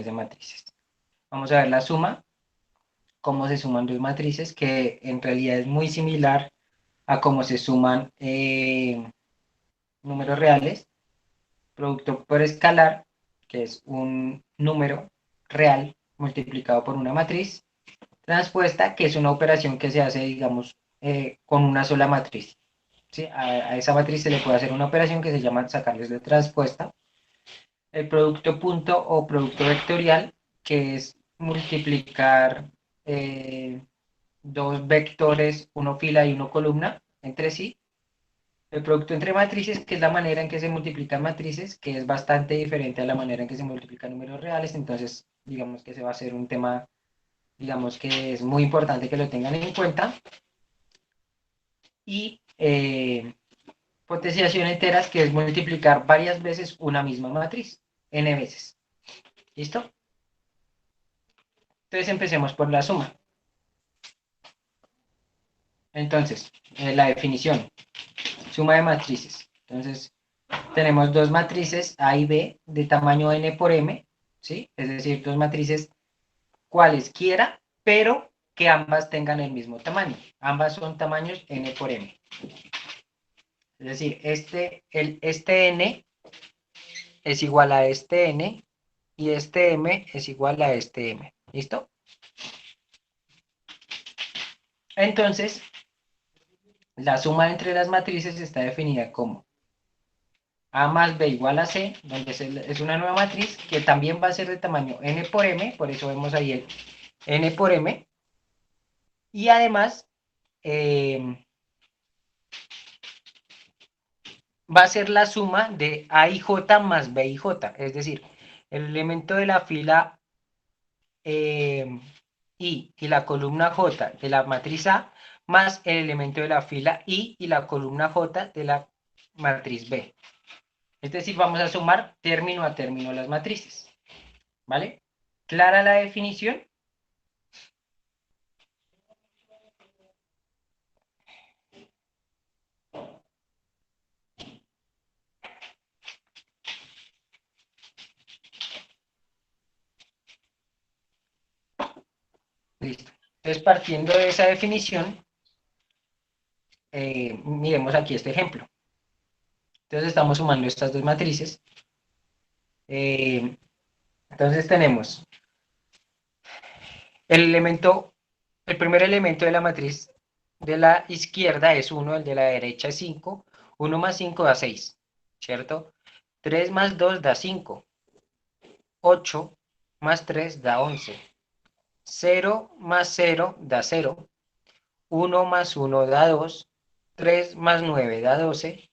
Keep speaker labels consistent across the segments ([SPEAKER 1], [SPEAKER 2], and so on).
[SPEAKER 1] de matrices. Vamos a ver la suma, cómo se suman dos matrices, que en realidad es muy similar a cómo se suman números reales. Producto por escalar, que es un número real multiplicado por una matriz, transpuesta, que es una operación que se hace, digamos, con una sola matriz. ¿Sí? A esa matriz se le puede hacer una operación que se llama sacarles de transpuesta. El producto punto o producto vectorial, que es multiplicar eh, dos vectores, uno fila y uno columna, entre sí. El producto entre matrices, que es la manera en que se multiplican matrices, que es bastante diferente a la manera en que se multiplican números reales. Entonces, digamos que se va a ser un tema, digamos que es muy importante que lo tengan en cuenta. Y potenciación enteras, que es multiplicar varias veces una misma matriz, n veces. ¿Listo? Entonces empecemos por la suma. Entonces, la definición, suma de matrices. Entonces, tenemos dos matrices A y B de tamaño n por m, ¿sí? Es decir, dos matrices cualesquiera, pero que ambas tengan el mismo tamaño. Ambas son tamaños n por m. Es decir, este n es igual a este n y este m es igual a este m. ¿Listo? Entonces, la suma entre las matrices está definida como A más B igual a C, donde es una nueva matriz que también va a ser de tamaño n por m, por eso vemos ahí el n por m, y además va a ser la suma de A y J más B y J, es decir, el elemento de la fila y la columna J de la matriz A más el elemento de la fila y la columna J de la matriz B. Es decir, vamos a sumar término a término las matrices. ¿Vale? ¿Clara la definición? Listo. Entonces, partiendo de esa definición, miremos aquí este ejemplo. Entonces, estamos sumando estas dos matrices. Entonces, tenemos el elemento, el primer elemento de la matriz de la izquierda es 1, el de la derecha es 5. 1 más 5 da 6, ¿cierto? 3 más 2 da 5. 8 más 3 da 11. 0 más 0 da 0. 1 más 1 da 2. 3 más 9 da 12.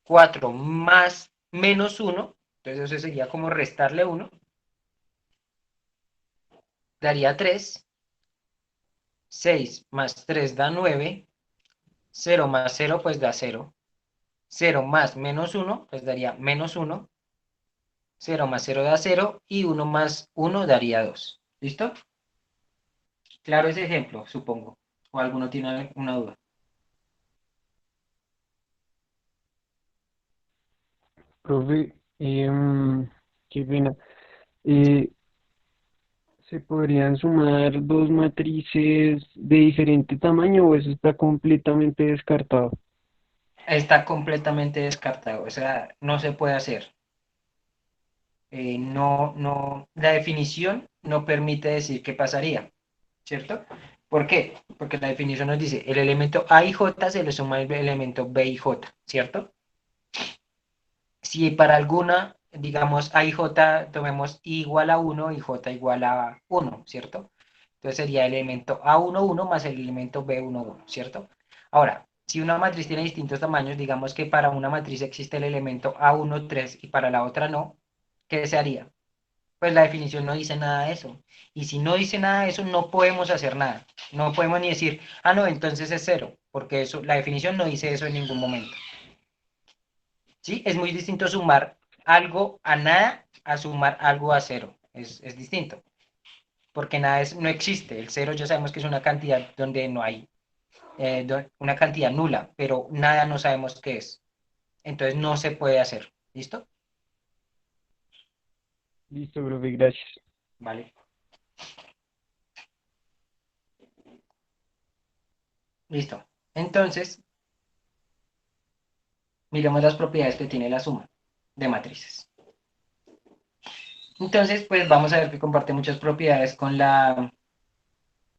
[SPEAKER 1] 4 más menos 1, entonces eso sería como restarle 1, daría 3. 6 más 3 da 9. 0 más 0 pues da 0. 0 más menos 1 pues daría menos 1. 0 más 0 da 0 y 1 más 1 daría 2. ¿Listo? Claro ese ejemplo, supongo. ¿O alguno tiene alguna duda?
[SPEAKER 2] Profe, qué pena. Eh, ¿Se podrían sumar dos matrices de diferente tamaño o eso está completamente descartado?
[SPEAKER 1] Está completamente descartado, o sea, no se puede hacer. La definición no permite decir qué pasaría, ¿cierto? ¿Por qué? Porque la definición nos dice, el elemento A y J se le suma el elemento B y J, ¿cierto? Si para alguna, digamos, A y J tomemos I igual a 1 y J igual a 1, ¿cierto? Entonces sería el elemento A11 más el elemento B11, ¿cierto? Ahora, si una matriz tiene distintos tamaños, digamos que para una matriz existe el elemento A13 y para la otra no, ¿qué se haría? Pues la definición no dice nada de eso. Y si no dice nada de eso, no podemos hacer nada. No podemos ni decir, ah, no, entonces es cero, porque eso, la definición no dice eso en ningún momento. ¿Sí? Es muy distinto sumar algo a nada a sumar algo a cero. Es distinto, porque nada no existe. El cero ya sabemos que es una cantidad donde no hay, una cantidad nula, pero nada no sabemos qué es. Entonces no se puede hacer. ¿Listo?
[SPEAKER 2] Listo, profe, gracias.
[SPEAKER 1] ¿vale? Listo. Entonces, miremos las propiedades que tiene la suma de matrices. Entonces, pues vamos a ver que comparte muchas propiedades con la,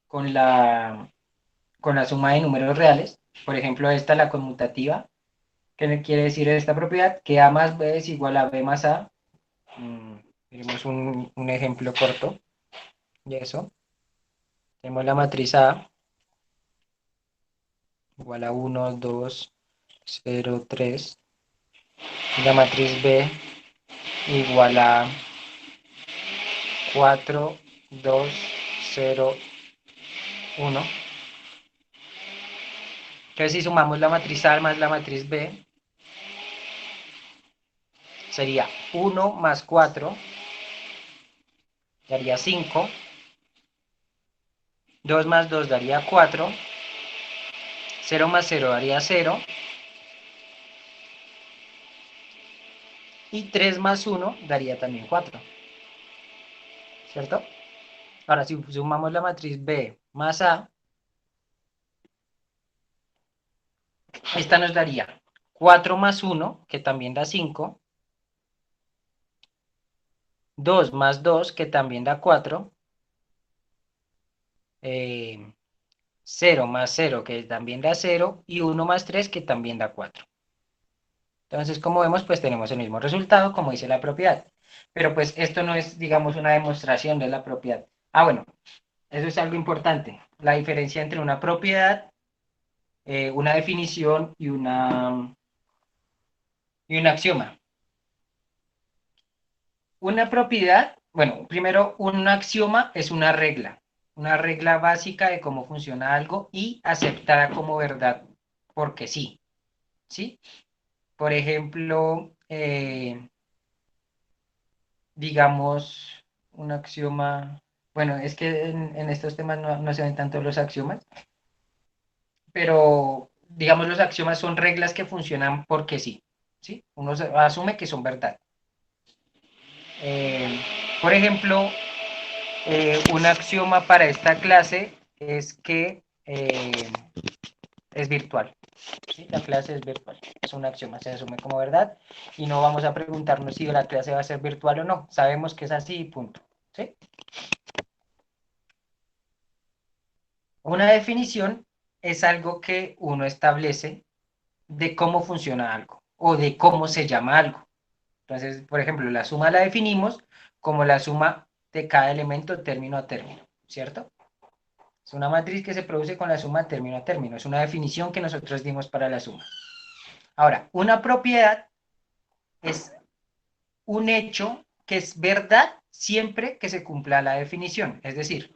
[SPEAKER 1] con la suma de números reales. Por ejemplo, esta, la conmutativa. ¿Qué quiere decir esta propiedad? Que A más B es igual a B más A. Miremos un ejemplo corto de eso. Tenemos la matriz A igual a 1, 2, 0, 3. Y la matriz B igual a 4, 2, 0, 1. Entonces, si sumamos la matriz A más la matriz B, sería 1 más 4, daría 5. 2 más 2 daría 4. 0 más 0 daría 0. Y 3 más 1 daría también 4. ¿Cierto? Ahora, si sumamos la matriz B más A, esta nos daría 4 más 1, que también da 5. 2 más 2, que también da 4. 0 más 0, que también da 0. Y 1 más 3, que también da 4. Entonces, como vemos, pues tenemos el mismo resultado, como dice la propiedad. Pero pues esto no es, digamos, una demostración de la propiedad. Ah, bueno, eso es algo importante. La diferencia entre una propiedad, una definición y un axioma. Una propiedad, bueno, primero un axioma es una regla básica de cómo funciona algo y aceptada como verdad, porque sí, ¿sí? Por ejemplo, digamos, un axioma, bueno, es que en estos temas no se ven tanto los axiomas, pero digamos los axiomas son reglas que funcionan porque sí, ¿sí? Uno asume que son verdad. Eh, por ejemplo, un axioma para esta clase es que es virtual. ¿Sí? La clase es virtual. Es un axioma, se asume como verdad y no vamos a preguntarnos si la clase va a ser virtual o no. Sabemos que es así y punto. ¿Sí? Una definición es algo que uno establece de cómo funciona algo o de cómo se llama algo. Entonces, por ejemplo, la suma la definimos como la suma de cada elemento término a término, ¿cierto? Es una matriz que se produce con la suma término a término. Es una definición que nosotros dimos para la suma. Ahora, una propiedad es un hecho que es verdad siempre que se cumpla la definición. Es decir,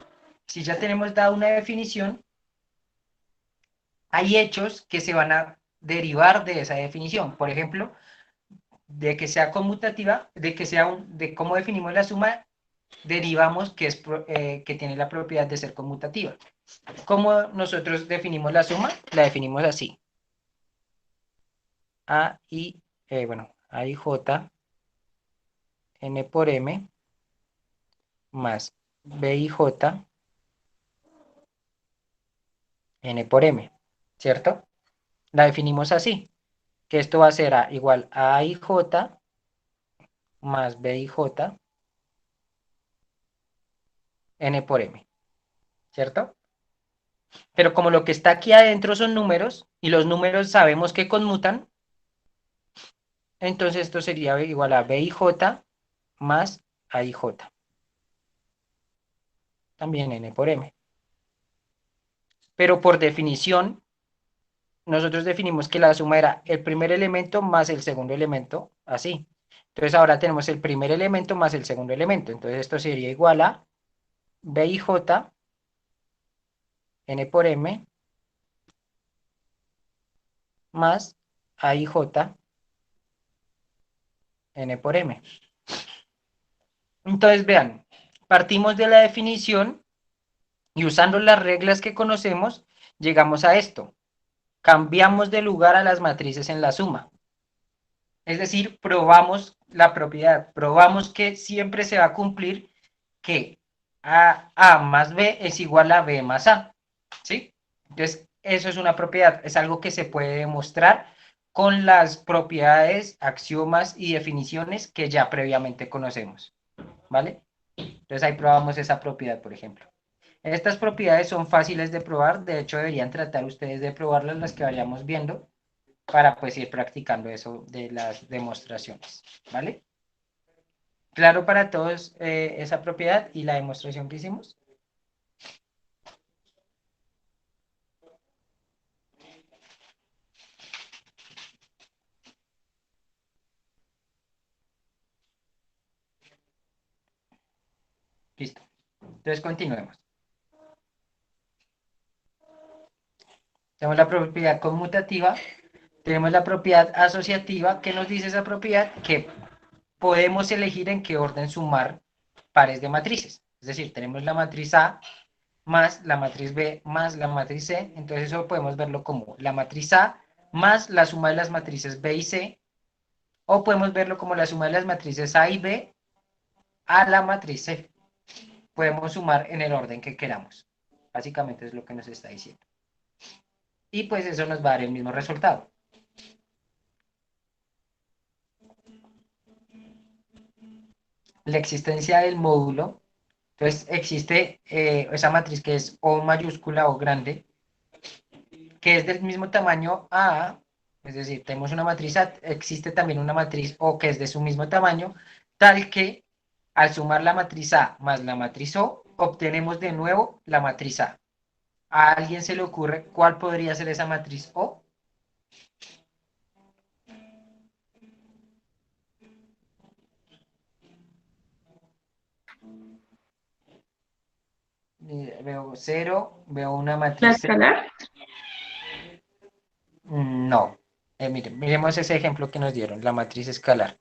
[SPEAKER 1] si ya tenemos dada una definición, hay hechos que se van a derivar de esa definición. Por ejemplo, de que sea conmutativa, de cómo definimos la suma, derivamos que tiene la propiedad de ser conmutativa. ¿Cómo nosotros definimos la suma? La definimos así. A y J, N por M, más B y J, N por M, ¿cierto? La definimos así, que esto va a ser A igual a y J más B y J, N por M, ¿cierto? Pero como lo que está aquí adentro son números, y los números sabemos que conmutan, entonces esto sería igual a B y J más A y J, también N por M. Pero por definición, nosotros definimos que la suma era el primer elemento más el segundo elemento, así. Entonces ahora tenemos el primer elemento más el segundo elemento. Entonces esto sería igual a B y J, N por M, más A y J, N por M. Entonces vean, partimos de la definición y usando las reglas que conocemos, llegamos a esto. Cambiamos de lugar a las matrices en la suma. Es decir, probamos la propiedad, probamos que siempre se va a cumplir que A más B es igual a B más A, ¿sí? Entonces, eso es una propiedad, es algo que se puede demostrar con las propiedades, axiomas y definiciones que ya previamente conocemos, ¿vale? Entonces ahí probamos esa propiedad, por ejemplo. Estas propiedades son fáciles de probar, de hecho deberían tratar ustedes de probarlas las que vayamos viendo para pues ir practicando eso de las demostraciones, ¿vale? Claro para todos esa propiedad y la demostración que hicimos. Listo. Entonces continuemos. Tenemos la propiedad conmutativa, tenemos la propiedad asociativa. ¿Qué nos dice esa propiedad? Que podemos elegir en qué orden sumar pares de matrices. Es decir, tenemos la matriz A más la matriz B más la matriz C. Entonces eso podemos verlo como la matriz A más la suma de las matrices B y C. O podemos verlo como la suma de las matrices A y B a la matriz C. Podemos sumar en el orden que queramos. Básicamente es lo que nos está diciendo. Y pues eso nos va a dar el mismo resultado. La existencia del módulo. Entonces existe esa matriz que es O mayúscula o grande, que es del mismo tamaño a, es decir, tenemos una matriz A, existe también una matriz O que es de su mismo tamaño, tal que al sumar la matriz A más la matriz O, obtenemos de nuevo la matriz A. ¿A alguien se le ocurre cuál podría ser esa matriz O? Veo cero, veo una
[SPEAKER 3] ¿La
[SPEAKER 1] matriz C.
[SPEAKER 3] escalar?
[SPEAKER 1] No. Miren, miremos ese ejemplo que nos dieron, la matriz escalar.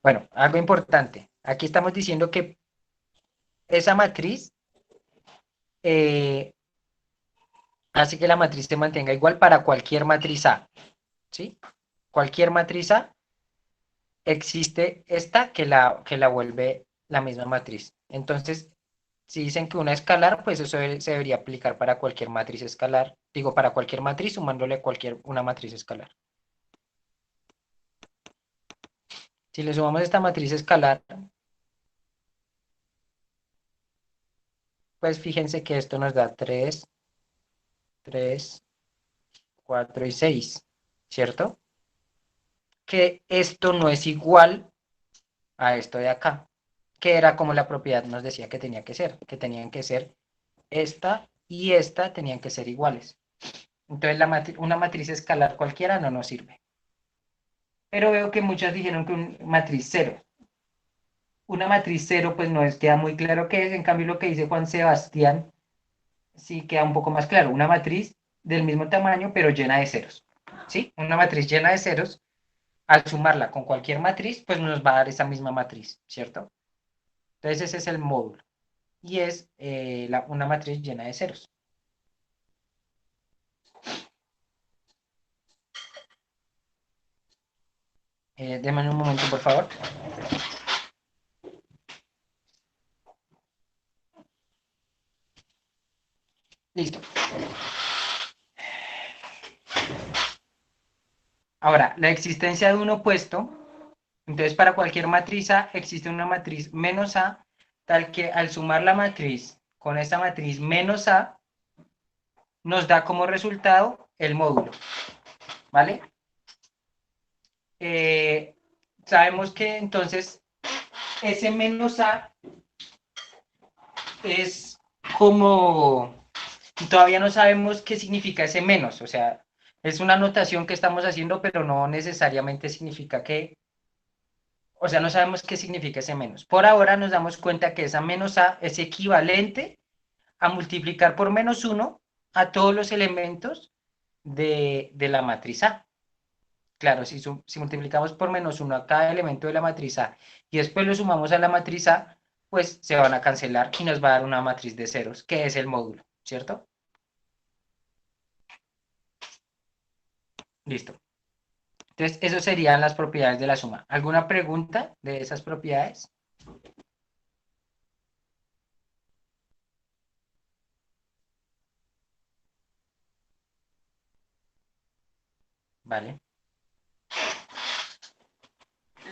[SPEAKER 1] Bueno, algo importante. Aquí estamos diciendo que esa matriz eh, hace que la matriz se mantenga igual para cualquier matriz A. ¿Sí? Cualquier matriz A existe esta que la vuelve la misma matriz. Entonces, si dicen que una escalar, pues eso se debería aplicar para cualquier matriz escalar. Digo, para cualquier matriz sumándole una matriz escalar. Si le sumamos esta matriz escalar, pues fíjense que esto nos da 3, 3, 4 y 6, ¿cierto? Que esto no es igual a esto de acá, que era como la propiedad nos decía que tenía que tenían que ser esta y esta tenían que ser iguales. Entonces una matriz escalar cualquiera no nos sirve. Pero veo que muchas dijeron que una matriz cero. Una matriz cero pues no queda muy claro qué es, en cambio lo que dice Juan Sebastián sí queda un poco más claro. Una matriz del mismo tamaño pero llena de ceros. ¿Sí? Una matriz llena de ceros, al sumarla con cualquier matriz, pues nos va a dar esa misma matriz, ¿cierto? Entonces ese es el módulo. Y es una matriz llena de ceros. Déjame un momento, por favor. Listo. Ahora, la existencia de un opuesto. Entonces, para cualquier matriz A existe una matriz menos A, tal que al sumar la matriz con esta matriz menos A, nos da como resultado el módulo. ¿Vale? Eh, sabemos que entonces ese menos A es como, todavía no sabemos qué significa ese menos, o sea, es una anotación que estamos haciendo, pero no necesariamente significa que, o sea, no sabemos qué significa ese menos. Por ahora nos damos cuenta que esa menos A es equivalente a multiplicar por menos 1 a todos los elementos de la matriz A. Claro, si multiplicamos por menos 1 a cada elemento de la matriz A y después lo sumamos a la matriz A, pues se van a cancelar y nos va a dar una matriz de ceros, que es el módulo, ¿cierto? Listo. Entonces, esas serían las propiedades de la suma. ¿Alguna pregunta de esas propiedades? ¿vale?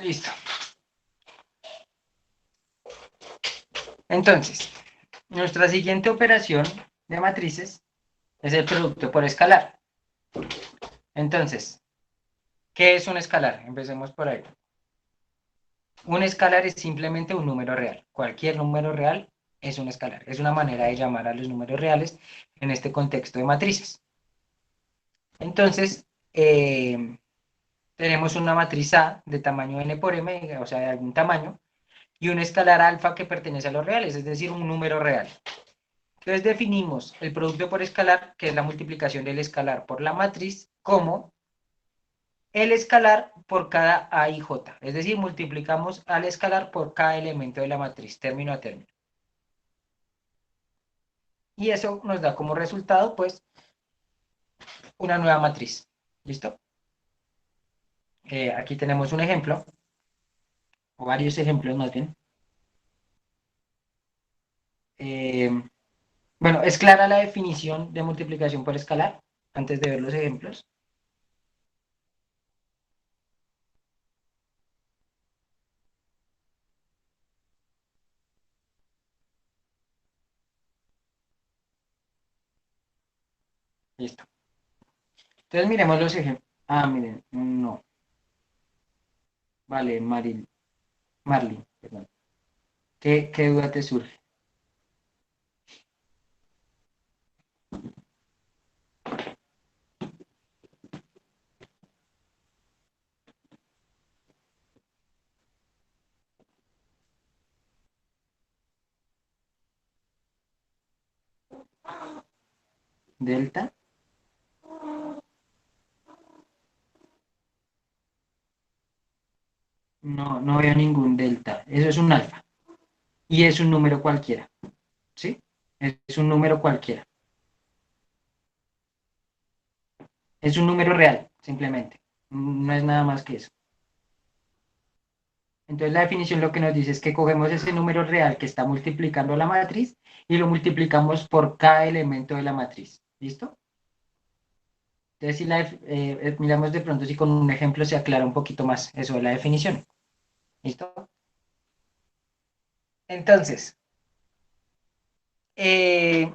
[SPEAKER 1] Listo. Entonces, nuestra siguiente operación de matrices es el producto por escalar. Entonces, ¿qué es un escalar? Empecemos por ahí. Un escalar es simplemente un número real. Cualquier número real es un escalar. Es una manera de llamar a los números reales en este contexto de matrices. Entonces, tenemos una matriz A de tamaño n por m, o sea, de algún tamaño, y un escalar alfa que pertenece a los reales, es decir, un número real. Entonces definimos el producto por escalar, que es la multiplicación del escalar por la matriz, como el escalar por cada A y J. Es decir, multiplicamos al escalar por cada elemento de la matriz, término a término. Y eso nos da como resultado, pues, una nueva matriz. ¿Listo? Aquí tenemos un ejemplo, o varios ejemplos más bien. Eh, bueno, ¿es clara la definición de multiplicación por escalar? Antes de ver los ejemplos. Listo. Entonces miremos los ejemplos. Ah, miren, no. Vale, Marlin, perdón. ¿Qué duda te surge? ¿Delta? No, no veo ningún delta. Eso es un alfa. Y es un número cualquiera. ¿Sí? Es un número cualquiera. Es un número real, simplemente. No es nada más que eso. Entonces la definición lo que nos dice es que cogemos ese número real que está multiplicando la matriz y lo multiplicamos por cada elemento de la matriz. ¿Listo? Entonces si miramos de pronto si con un ejemplo se aclara un poquito más eso de la definición. ¿Listo? Entonces, eh,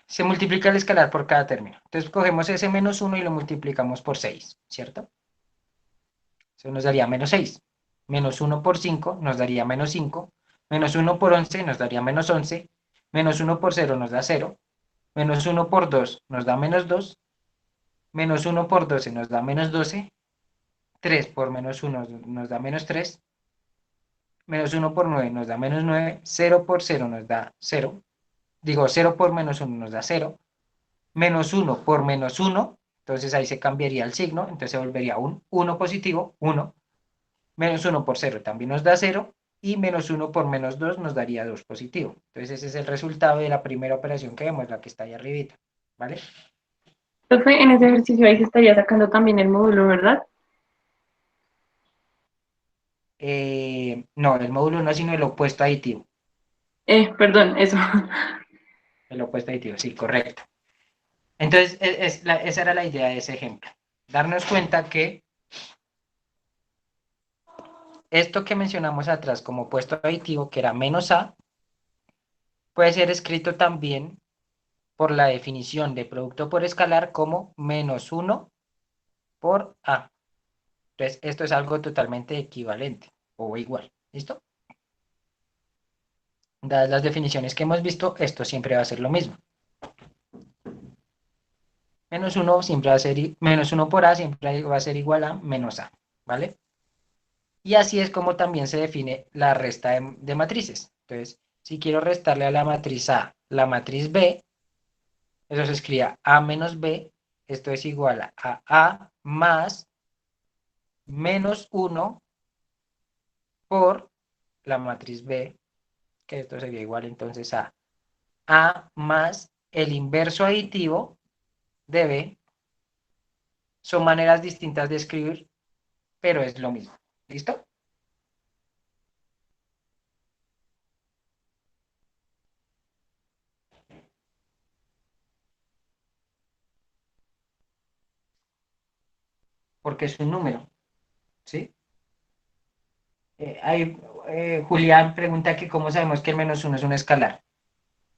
[SPEAKER 1] se multiplica el escalar por cada término. Entonces cogemos ese menos uno y lo multiplicamos por 6, ¿cierto? Eso nos daría menos 6. Menos uno por 5 nos daría menos 5. Menos uno por 11 nos daría menos 11. Menos uno por cero nos da cero. Menos uno por 2 nos da menos 2. Menos uno por 12 nos da menos 12. 3 por menos uno nos da menos 3. Menos uno por 9 nos da menos 9. Cero por cero nos da cero. Digo, cero por menos uno nos da cero. Menos uno por menos uno, entonces ahí se cambiaría el signo, entonces se volvería un uno positivo, uno. Menos uno por cero también nos da cero. Y menos uno por menos 2 nos daría 2 positivo. Entonces ese es el resultado de la primera operación que vemos, la que está ahí arribita. ¿Vale?
[SPEAKER 3] Profe, en ese ejercicio ahí se estaría sacando también el módulo, ¿verdad?
[SPEAKER 1] No, el módulo no, sino el opuesto aditivo.
[SPEAKER 3] Perdón, eso.
[SPEAKER 1] El opuesto aditivo, sí, correcto. Entonces, esa era la idea de ese ejemplo. Darnos cuenta que esto que mencionamos atrás como opuesto aditivo, que era menos A, puede ser escrito también por la definición de producto por escalar como menos uno por A. Entonces, esto es algo totalmente equivalente o igual. ¿Listo? Dadas las definiciones que hemos visto, esto siempre va a ser lo mismo. Menos uno siempre va a ser, menos uno por A siempre va a ser igual a menos A. ¿Vale? Y así es como también se define la resta de matrices. Entonces, si quiero restarle a la matriz A la matriz B, eso se escribe A menos B, esto es igual a A más menos uno por la matriz B, que esto sería igual entonces a A más el inverso aditivo de B. Son maneras distintas de escribir, pero es lo mismo. ¿Listo? porque es un número, ¿sí? Julián pregunta que cómo sabemos que el menos uno es un escalar,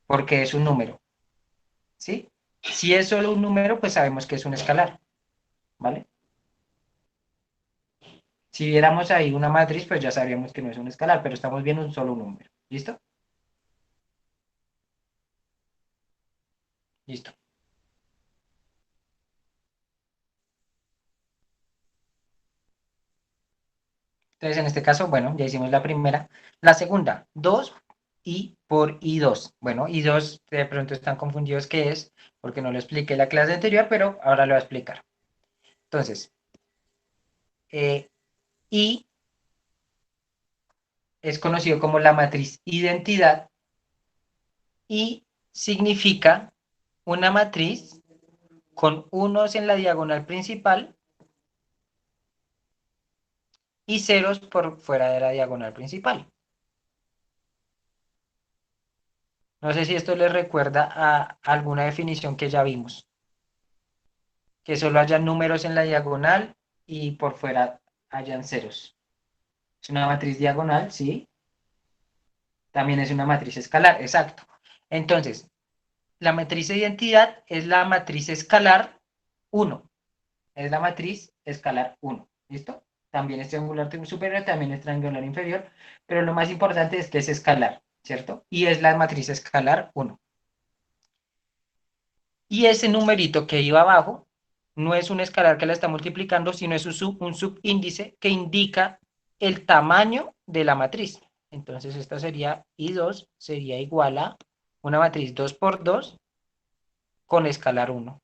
[SPEAKER 1] porque es un número, ¿sí? Si es solo un número, pues sabemos que es un escalar, ¿vale? Si viéramos ahí una matriz, pues ya sabríamos que no es un escalar, pero estamos viendo un solo número. ¿Listo? Listo. Entonces, en este caso, bueno, ya hicimos la primera. La segunda, 2 y por I2. Bueno, I2 de pronto están confundidos qué es, porque no lo expliqué en la clase anterior, pero ahora lo voy a explicar. Entonces, I es conocido como la matriz identidad y significa una matriz con unos en la diagonal principal y ceros por fuera de la diagonal principal. No sé si esto les recuerda a alguna definición que ya vimos, que solo hayan números en la diagonal y por fuera hayan ceros. Es una matriz diagonal, ¿sí? También es una matriz escalar, exacto. Entonces, la matriz de identidad es la matriz escalar 1. Es la matriz escalar 1. ¿Listo? También es triangular superior, también es triangular inferior, pero lo más importante es que es escalar, ¿cierto? Y es la matriz escalar 1. Y ese numerito que iba abajo no es un escalar que la está multiplicando, sino es un subíndice que indica el tamaño de la matriz. Entonces esta sería I2, sería igual a una matriz 2 por 2 con escalar 1.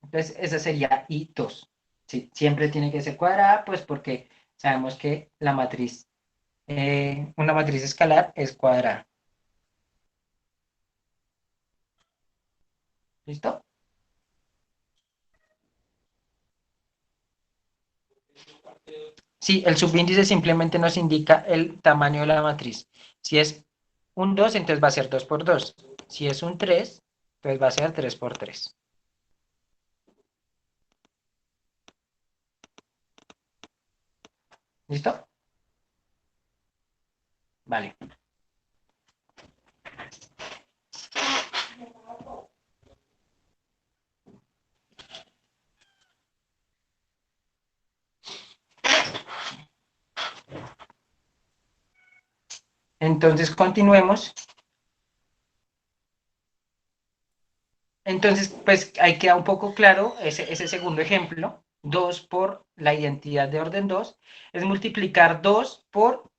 [SPEAKER 1] Entonces esa sería I2. Sí, siempre tiene que ser cuadrada, pues porque sabemos que la matriz, una matriz escalar es cuadrada. ¿Listo? Sí, el subíndice simplemente nos indica el tamaño de la matriz. Si es un 2, entonces va a ser 2 por 2. Si es un 3, entonces va a ser 3 por 3. ¿Listo? Vale. Entonces continuemos. Entonces, pues ahí queda un poco claro ese segundo ejemplo. 2 por la identidad de orden 2 es multiplicar 2 por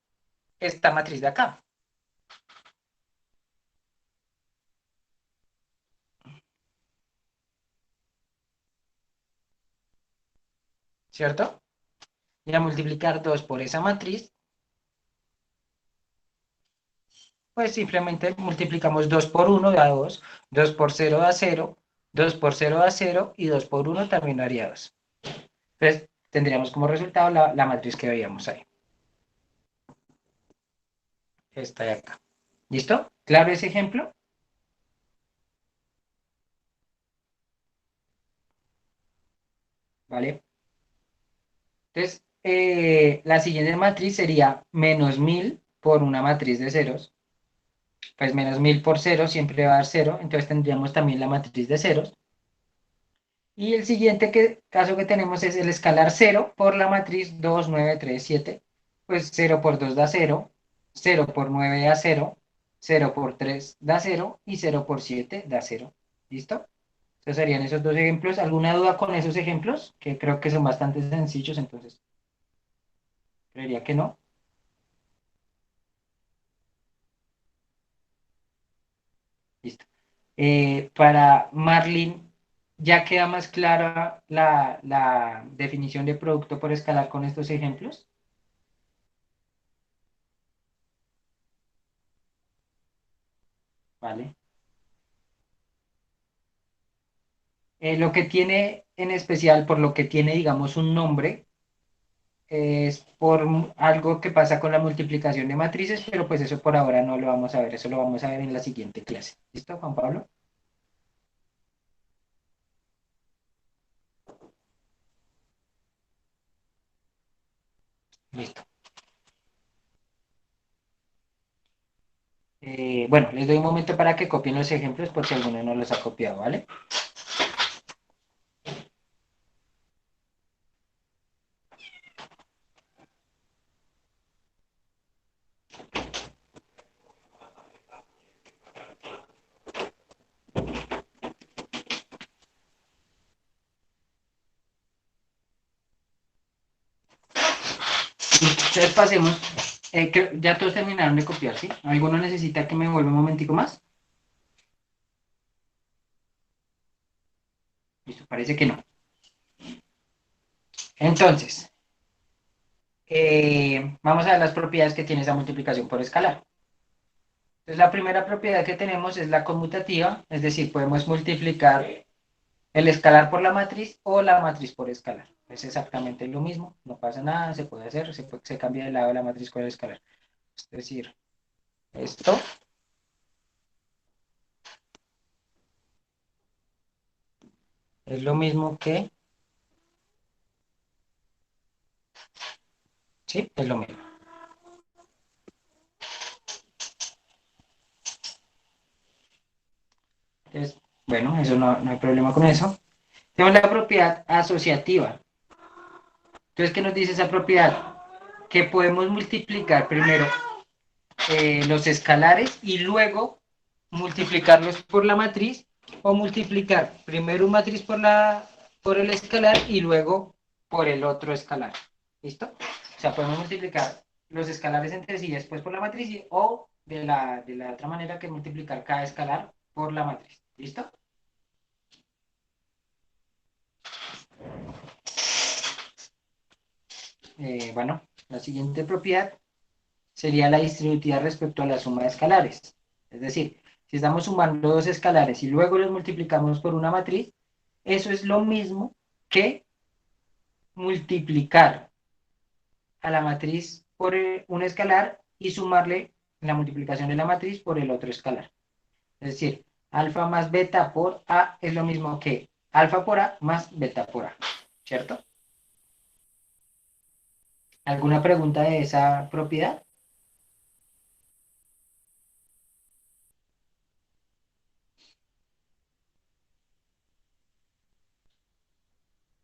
[SPEAKER 1] esta matriz de acá. ¿Cierto? Y a multiplicar 2 por esa matriz, pues simplemente multiplicamos 2 por 1 da 2, 2 por 0 da 0, 2 por 0 da 0 y 2 por 1 también daría 2. Entonces tendríamos como resultado la matriz que veíamos ahí. Esta de acá. ¿Listo? ¿Claro ese ejemplo? ¿Vale? Entonces, la siguiente matriz sería menos 1000 por una matriz de ceros. Pues menos 1000 por 0 siempre va a dar 0, entonces tendríamos también la matriz de ceros. Y el siguiente caso que tenemos es el escalar 0 por la matriz 2, 9, 3, 7. Pues 0 por 2 da 0, 0 por 9 da 0, 0 por 3 da 0 y 0 por 7 da 0. ¿Listo? Esos serían esos dos ejemplos. ¿Alguna duda con esos ejemplos? Que creo que son bastante sencillos, entonces creería que no. Listo. Para Marlin, ¿ya queda más clara la definición de producto por escalar con estos ejemplos? ¿Vale? Lo que tiene en especial, por lo que tiene, digamos, un nombre, es por algo que pasa con la multiplicación de matrices, pero pues eso por ahora no lo vamos a ver, eso lo vamos a ver en la siguiente clase. ¿Listo, Juan Pablo? Listo. Bueno, les doy un momento para que copien los ejemplos por si alguno no los ha copiado, ¿vale? Entonces pasemos. Ya todos terminaron de copiar, ¿sí? ¿Alguno necesita que me vuelva un momentico más? Listo, parece que no. Entonces, vamos a ver las propiedades que tiene esa multiplicación por escalar. Entonces, la primera propiedad que tenemos es la conmutativa, es decir, podemos multiplicar el escalar por la matriz o la matriz por escalar. Es exactamente lo mismo, no pasa nada, se puede hacer, se cambia de lado la matriz con el escalar. Es decir, esto es lo mismo que, sí, es lo mismo. Entonces, bueno, eso no hay problema con eso. Tenemos la propiedad asociativa. Entonces, ¿qué nos dice esa propiedad? Que podemos multiplicar primero los escalares y luego multiplicarlos por la matriz o multiplicar primero una matriz por el escalar y luego por el otro escalar. ¿Listo? O sea, podemos multiplicar los escalares entre sí después por la matriz o de la otra manera que multiplicar cada escalar por la matriz. ¿Listo? Bueno, la siguiente propiedad sería la distributiva respecto a la suma de escalares. Es decir, si estamos sumando dos escalares y luego los multiplicamos por una matriz, eso es lo mismo que multiplicar a la matriz por un escalar y sumarle la multiplicación de la matriz por el otro escalar. Es decir, alfa más beta por A es lo mismo que alfa por A más beta por A, ¿cierto? ¿Alguna pregunta de esa propiedad?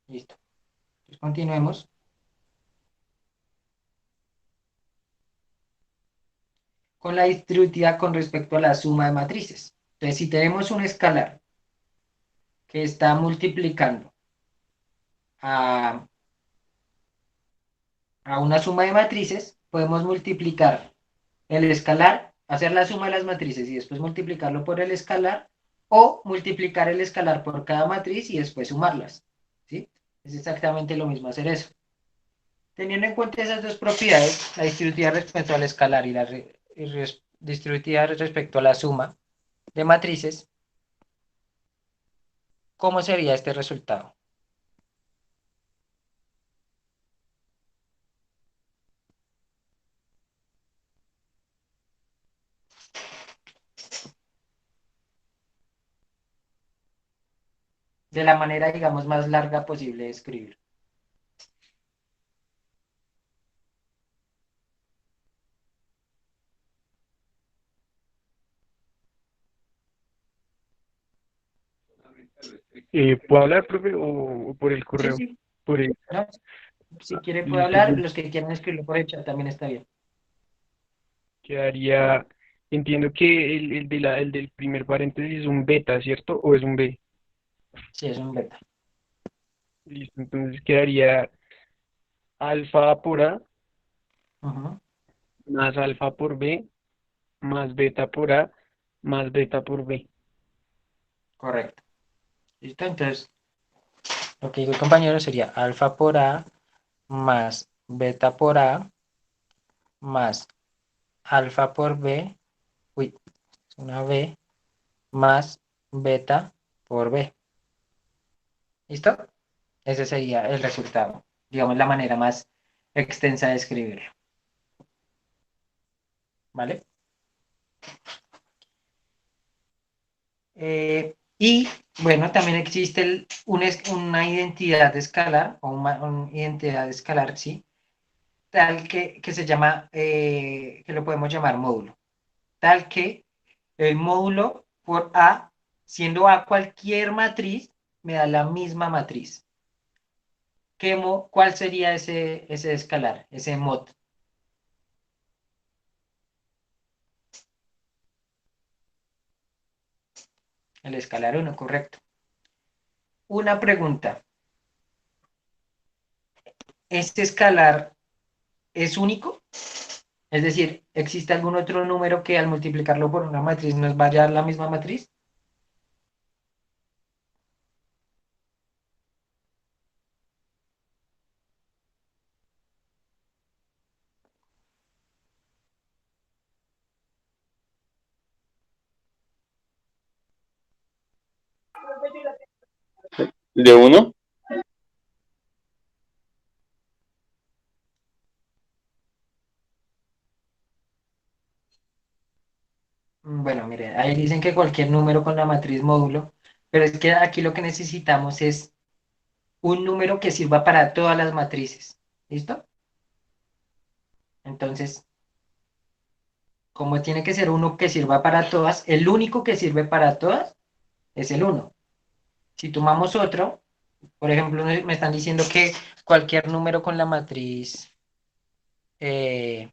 [SPEAKER 1] Listo. Entonces continuemos con la distributiva con respecto a la suma de matrices. Entonces, si tenemos un escalar que está multiplicando a, a una suma de matrices, podemos multiplicar el escalar, hacer la suma de las matrices y después multiplicarlo por el escalar, o multiplicar el escalar por cada matriz y después sumarlas. ¿Sí? Es exactamente lo mismo hacer eso. Teniendo en cuenta esas dos propiedades, la distributiva respecto al escalar y la distributiva respecto a la suma de matrices, ¿cómo sería este resultado? De la manera, digamos, más larga posible de escribir.
[SPEAKER 2] ¿Puedo hablar, profe, o por el
[SPEAKER 1] Sí,
[SPEAKER 2] correo?
[SPEAKER 1] sí.
[SPEAKER 2] Por el...
[SPEAKER 1] ¿No? Si quiere puede
[SPEAKER 2] Listo,
[SPEAKER 1] hablar, los que quieran escribirlo por el chat también está bien.
[SPEAKER 2] quedaría... Entiendo que el del primer paréntesis es un beta, ¿cierto? ¿O es un B?
[SPEAKER 1] Sí, es un beta.
[SPEAKER 2] Listo, entonces quedaría alfa por A
[SPEAKER 1] Ujú,
[SPEAKER 2] más alfa por B más beta por A más beta por B.
[SPEAKER 1] correcto. ¿Listo? Entonces, lo que digo el compañero sería alfa por A más beta por A más alfa por B, uy, es una B, más beta por B. ¿Listo? Ese sería el resultado. Digamos, la manera más extensa de escribirlo. ¿Vale? Y bueno, también existe una identidad escalar, o una identidad escalar, sí, tal que se llama, que lo podemos llamar módulo, tal que el módulo por A, siendo A cualquier matriz, me da la misma matriz. ¿Cuál sería ese escalar, ese mod? El escalar uno, correcto. Una pregunta. ¿Este escalar es único? Es decir, ¿existe algún otro número que al multiplicarlo por una matriz nos vaya a dar la misma matriz?
[SPEAKER 4] ¿De uno?
[SPEAKER 1] Bueno, mire, ahí dicen que cualquier número con la matriz módulo, pero es que aquí lo que necesitamos es un número que sirva para todas las matrices. ¿Listo? Entonces, como tiene que ser uno que sirva para todas, el único que sirve para todas es el uno. Si tomamos otro, por ejemplo, me están diciendo que cualquier número con la matriz de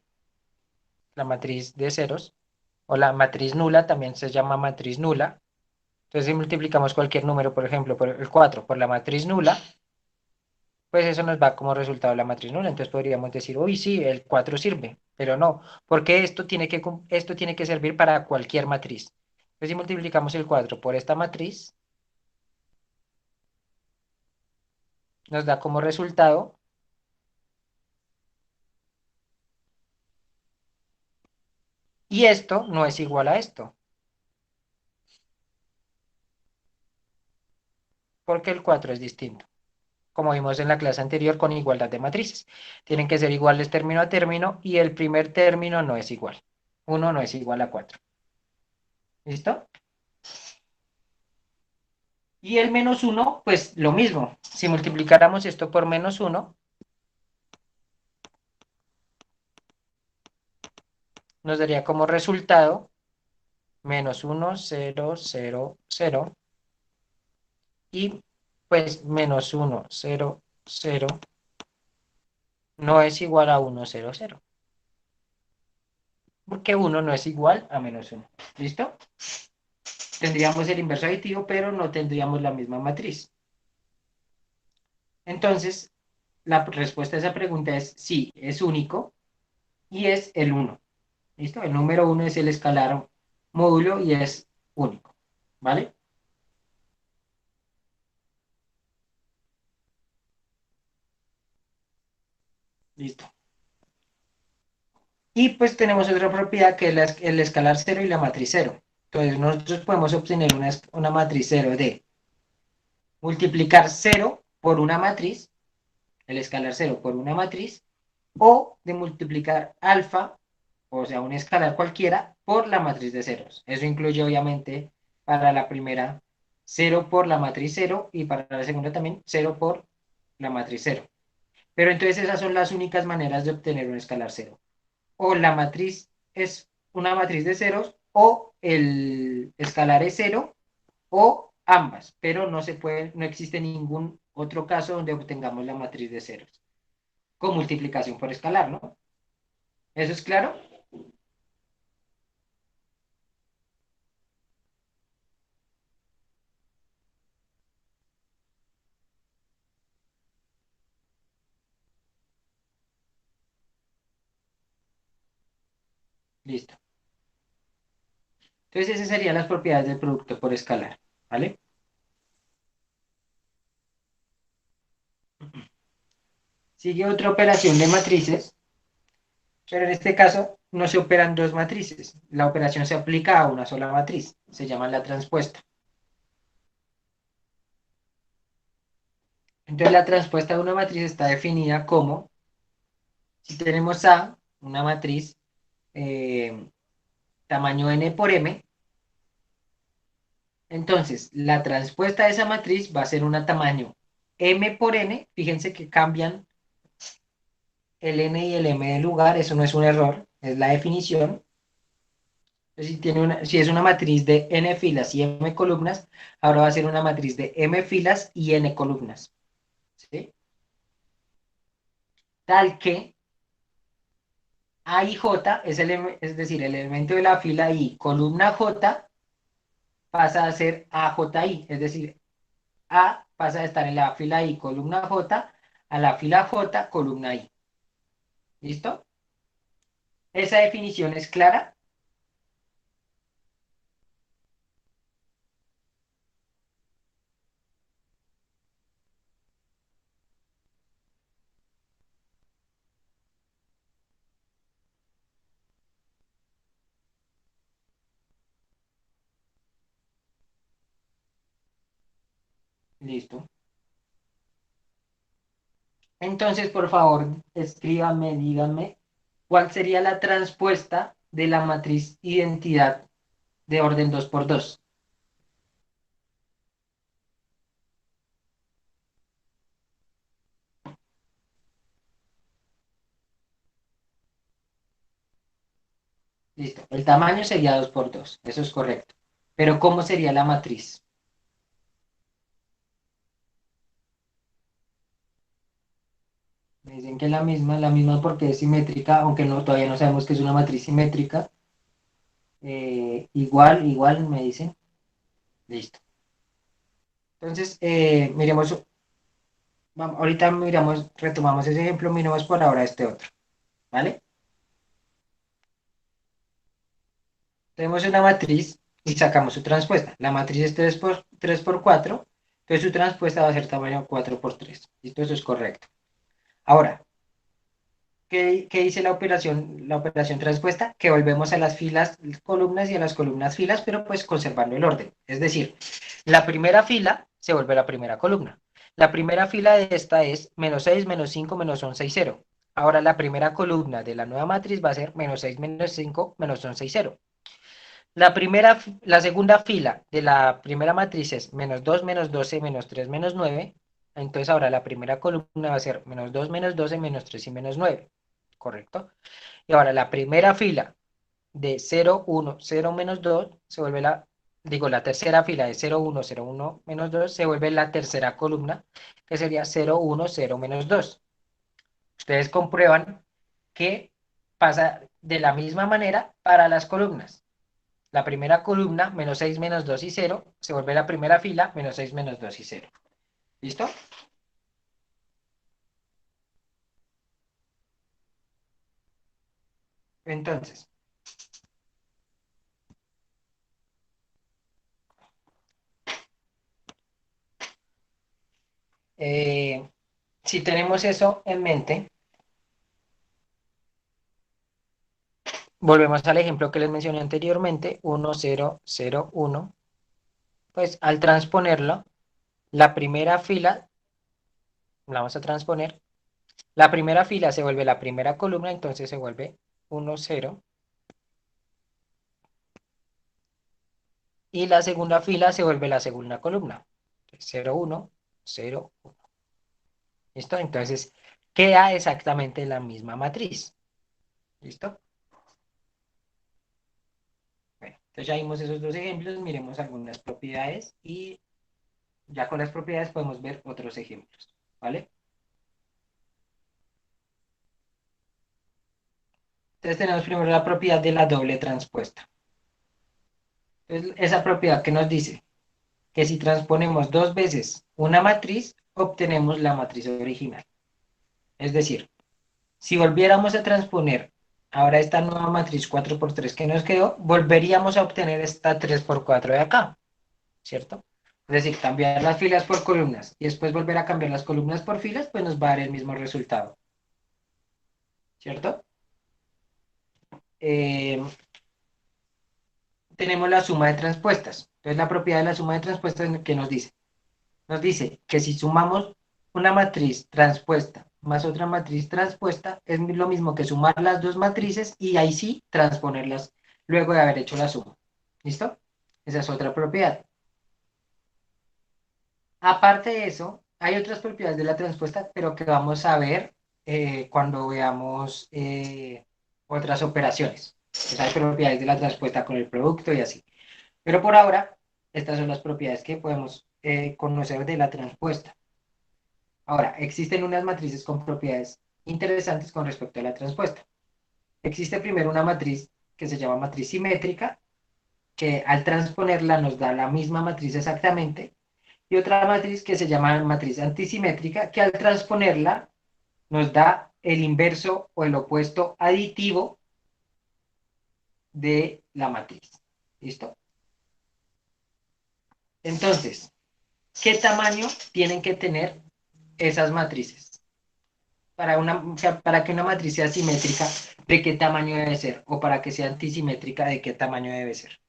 [SPEAKER 1] ceros, o la matriz nula, también se llama matriz nula. Entonces, si multiplicamos cualquier número, por ejemplo, por el 4 por la matriz nula, pues eso nos va como resultado la matriz nula. Entonces podríamos decir, uy, sí, el 4 sirve, pero no, porque esto tiene que servir para cualquier matriz. Entonces, si multiplicamos el 4 por esta matriz, nos da como resultado, y esto no es igual a esto, porque el 4 es distinto, como vimos en la clase anterior con igualdad de matrices. Tienen que ser iguales término a término, y el primer término no es igual. Uno no es igual a 4. ¿Listo? Y el menos uno, pues lo mismo. Si multiplicáramos esto por menos uno, nos daría como resultado menos uno, 0, 0, 0. Y pues menos uno, 0, 0 no es igual a uno, 0, 0. Porque uno no es igual a menos uno. ¿Listo? Tendríamos el inverso aditivo, pero no tendríamos la misma matriz. Entonces, la respuesta a esa pregunta es sí, es único y es el uno. ¿Listo? El número uno es el escalar módulo y es único. ¿Vale? Listo. Y pues tenemos otra propiedad que es el escalar cero y la matriz cero. Entonces nosotros podemos obtener una matriz cero de multiplicar cero por una matriz, el escalar cero por una matriz, o de multiplicar alfa, o sea, un escalar cualquiera, por la matriz de ceros. Eso incluye obviamente para la primera cero por la matriz cero y para la segunda también cero por la matriz cero. Pero entonces esas son las únicas maneras de obtener un escalar cero. O la matriz es una matriz de ceros, o el escalar es cero, o ambas, pero no existe ningún otro caso donde obtengamos la matriz de ceros, con multiplicación por escalar, ¿no? ¿Eso es claro? Listo. Entonces esas serían las propiedades del producto por escalar, ¿vale? Sigue otra operación de matrices, pero en este caso no se operan dos matrices. La operación se aplica a una sola matriz, se llama la transpuesta. Entonces la transpuesta de una matriz está definida como, si tenemos A, una matriz eh, tamaño n por m, entonces la transpuesta de esa matriz va a ser una tamaño m por n, fíjense que cambian el n y el m del lugar, eso no es un error, es la definición. Entonces, si es una matriz de n filas y m columnas, ahora va a ser una matriz de m filas y n columnas. ¿Sí? Tal que A y J es decir, el elemento de la fila I, columna J, pasa a ser AJI, es decir, A pasa a estar en la fila I, columna J, a la fila J, columna I. ¿Listo? ¿Esa definición es clara? Listo. Entonces, por favor, escríbame, díganme, ¿cuál sería la transpuesta de la matriz identidad de orden 2 por 2? Listo. El tamaño sería 2 por 2, eso es correcto. Pero ¿cómo sería la matriz? Me dicen que es la misma porque es simétrica, aunque no, todavía no sabemos que es una matriz simétrica. Igual, me dicen. Listo. Entonces, miremos, ahorita miramos, retomamos ese ejemplo, miremos por ahora este otro, ¿vale? Tenemos una matriz y sacamos su transpuesta. La matriz es 3 por 4, entonces su transpuesta va a ser tamaño 4 por 3. ¿Listo? Eso es correcto. Ahora, ¿qué dice la operación transpuesta? Que volvemos a las filas columnas y a las columnas filas, pero pues conservando el orden. Es decir, la primera fila se vuelve la primera columna. La primera fila de esta es -6, -5, -11 y 0. Ahora la primera columna de la nueva matriz va a ser -6, -5, -11 y 0. La segunda fila de la primera matriz es -2, -12, -3, -9. Entonces ahora la primera columna va a ser -2, -12, -3 y -9. ¿Correcto? Y ahora la primera fila de 0, 1, 0, -2 se vuelve la tercera fila de 0, 1, 0, 1, -2 se vuelve la tercera columna, que sería 0, 1, 0, -2. Ustedes comprueban que pasa de la misma manera para las columnas. La primera columna, -6, -2 y 0, se vuelve la primera fila, -6, -2 y 0. ¿Listo? Entonces, si tenemos eso en mente, volvemos al ejemplo que les mencioné anteriormente, 1, 0, 0, 1. Pues al transponerlo, la primera fila, la vamos a transponer, la primera fila se vuelve la primera columna, entonces se vuelve 1, 0. Y la segunda fila se vuelve la segunda columna. 0, 1, 0, 1. ¿Listo? Entonces queda exactamente la misma matriz. ¿Listo? Bueno, entonces ya vimos esos dos ejemplos, miremos algunas propiedades y ya con las propiedades podemos ver otros ejemplos. ¿Vale? Entonces tenemos primero la propiedad de la doble transpuesta. Entonces, esa propiedad que nos dice que si transponemos dos veces una matriz, obtenemos la matriz original. Es decir, si volviéramos a transponer ahora esta nueva matriz 4 por 3 que nos quedó, volveríamos a obtener esta 3 por 4 de acá, ¿cierto? Es decir, cambiar las filas por columnas y después volver a cambiar las columnas por filas, pues nos va a dar el mismo resultado, ¿cierto? Eh, tenemos la suma de transpuestas. Entonces, la propiedad de la suma de transpuestas, ¿qué nos dice? Nos dice que si sumamos una matriz transpuesta más otra matriz transpuesta, es lo mismo que sumar las dos matrices y ahí sí transponerlas luego de haber hecho la suma. ¿Listo? Esa es otra propiedad. Aparte de eso, hay otras propiedades de la transpuesta, pero que vamos a ver cuando veamos otras operaciones. Esas propiedades de la transpuesta con el producto y así. Pero por ahora, estas son las propiedades que podemos conocer de la transpuesta. Ahora, existen unas matrices con propiedades interesantes con respecto a la transpuesta. Existe primero una matriz que se llama matriz simétrica, que al transponerla nos da la misma matriz exactamente, y otra matriz que se llama matriz antisimétrica, que al transponerla nos da el inverso o el opuesto aditivo de la matriz. ¿Listo? Entonces, ¿qué tamaño tienen que tener esas matrices? O sea, para que una matriz sea simétrica, ¿de qué tamaño debe ser? O para que sea antisimétrica, ¿de qué tamaño debe ser?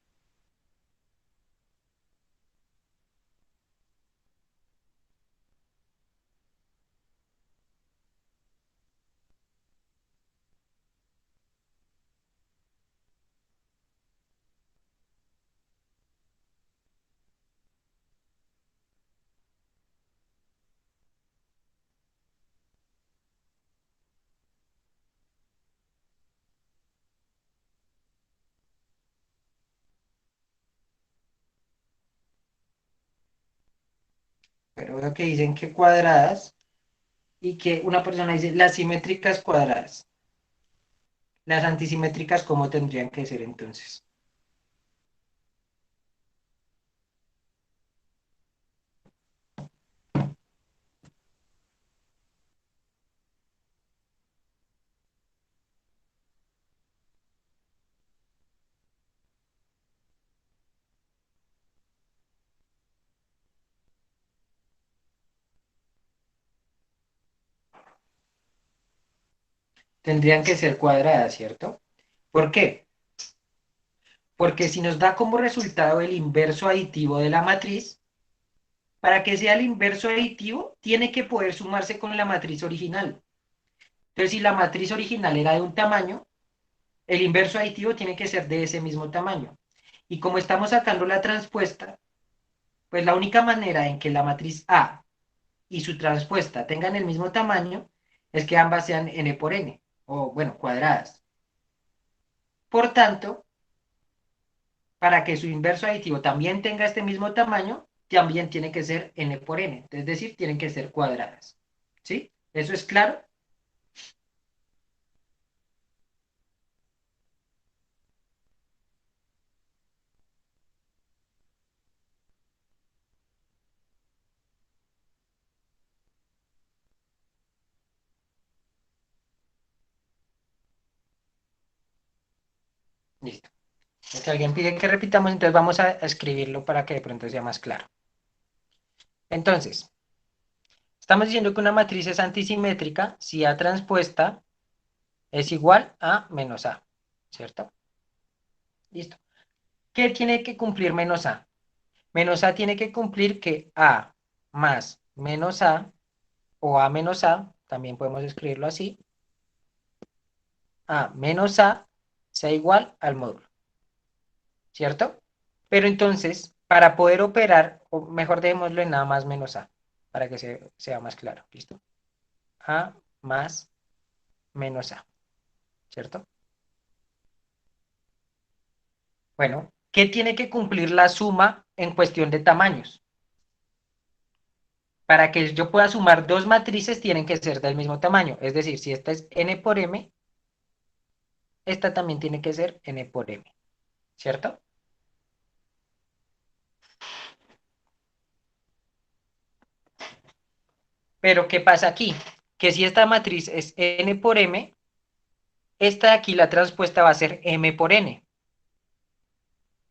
[SPEAKER 1] Pero veo que dicen que cuadradas y que una persona dice las simétricas cuadradas. Las antisimétricas, ¿cómo tendrían que ser entonces? Tendrían que ser cuadradas, ¿cierto? ¿Por qué? Porque si nos da como resultado el inverso aditivo de la matriz, para que sea el inverso aditivo, tiene que poder sumarse con la matriz original. Entonces, si la matriz original era de un tamaño, el inverso aditivo tiene que ser de ese mismo tamaño. Y como estamos sacando la transpuesta, pues la única manera en que la matriz A y su transpuesta tengan el mismo tamaño es que ambas sean n por n, o bueno, cuadradas. Por tanto, para que su inverso aditivo también tenga este mismo tamaño, también tiene que ser n por n, es decir, tienen que ser cuadradas. ¿Sí? ¿Eso es claro? Listo. Si alguien pide que repitamos, entonces vamos a escribirlo para que de pronto sea más claro. Entonces, estamos diciendo que una matriz es antisimétrica si A transpuesta es igual a menos A, ¿cierto? Listo. ¿Qué tiene que cumplir menos A? Menos A tiene que cumplir que A más menos A, o A menos A, también podemos escribirlo así, A menos A sea igual al módulo, ¿cierto? Pero entonces, para poder operar, o mejor dejémoslo en A más menos A, para que sea más claro, ¿listo? A más menos A, ¿cierto? Bueno, ¿qué tiene que cumplir la suma en cuestión de tamaños? Para que yo pueda sumar dos matrices tienen que ser del mismo tamaño. Es decir, si esta es n por m, esta también tiene que ser n por m, ¿cierto? Pero ¿qué pasa aquí? Que si esta matriz es n por m, esta de aquí la transpuesta va a ser m por n,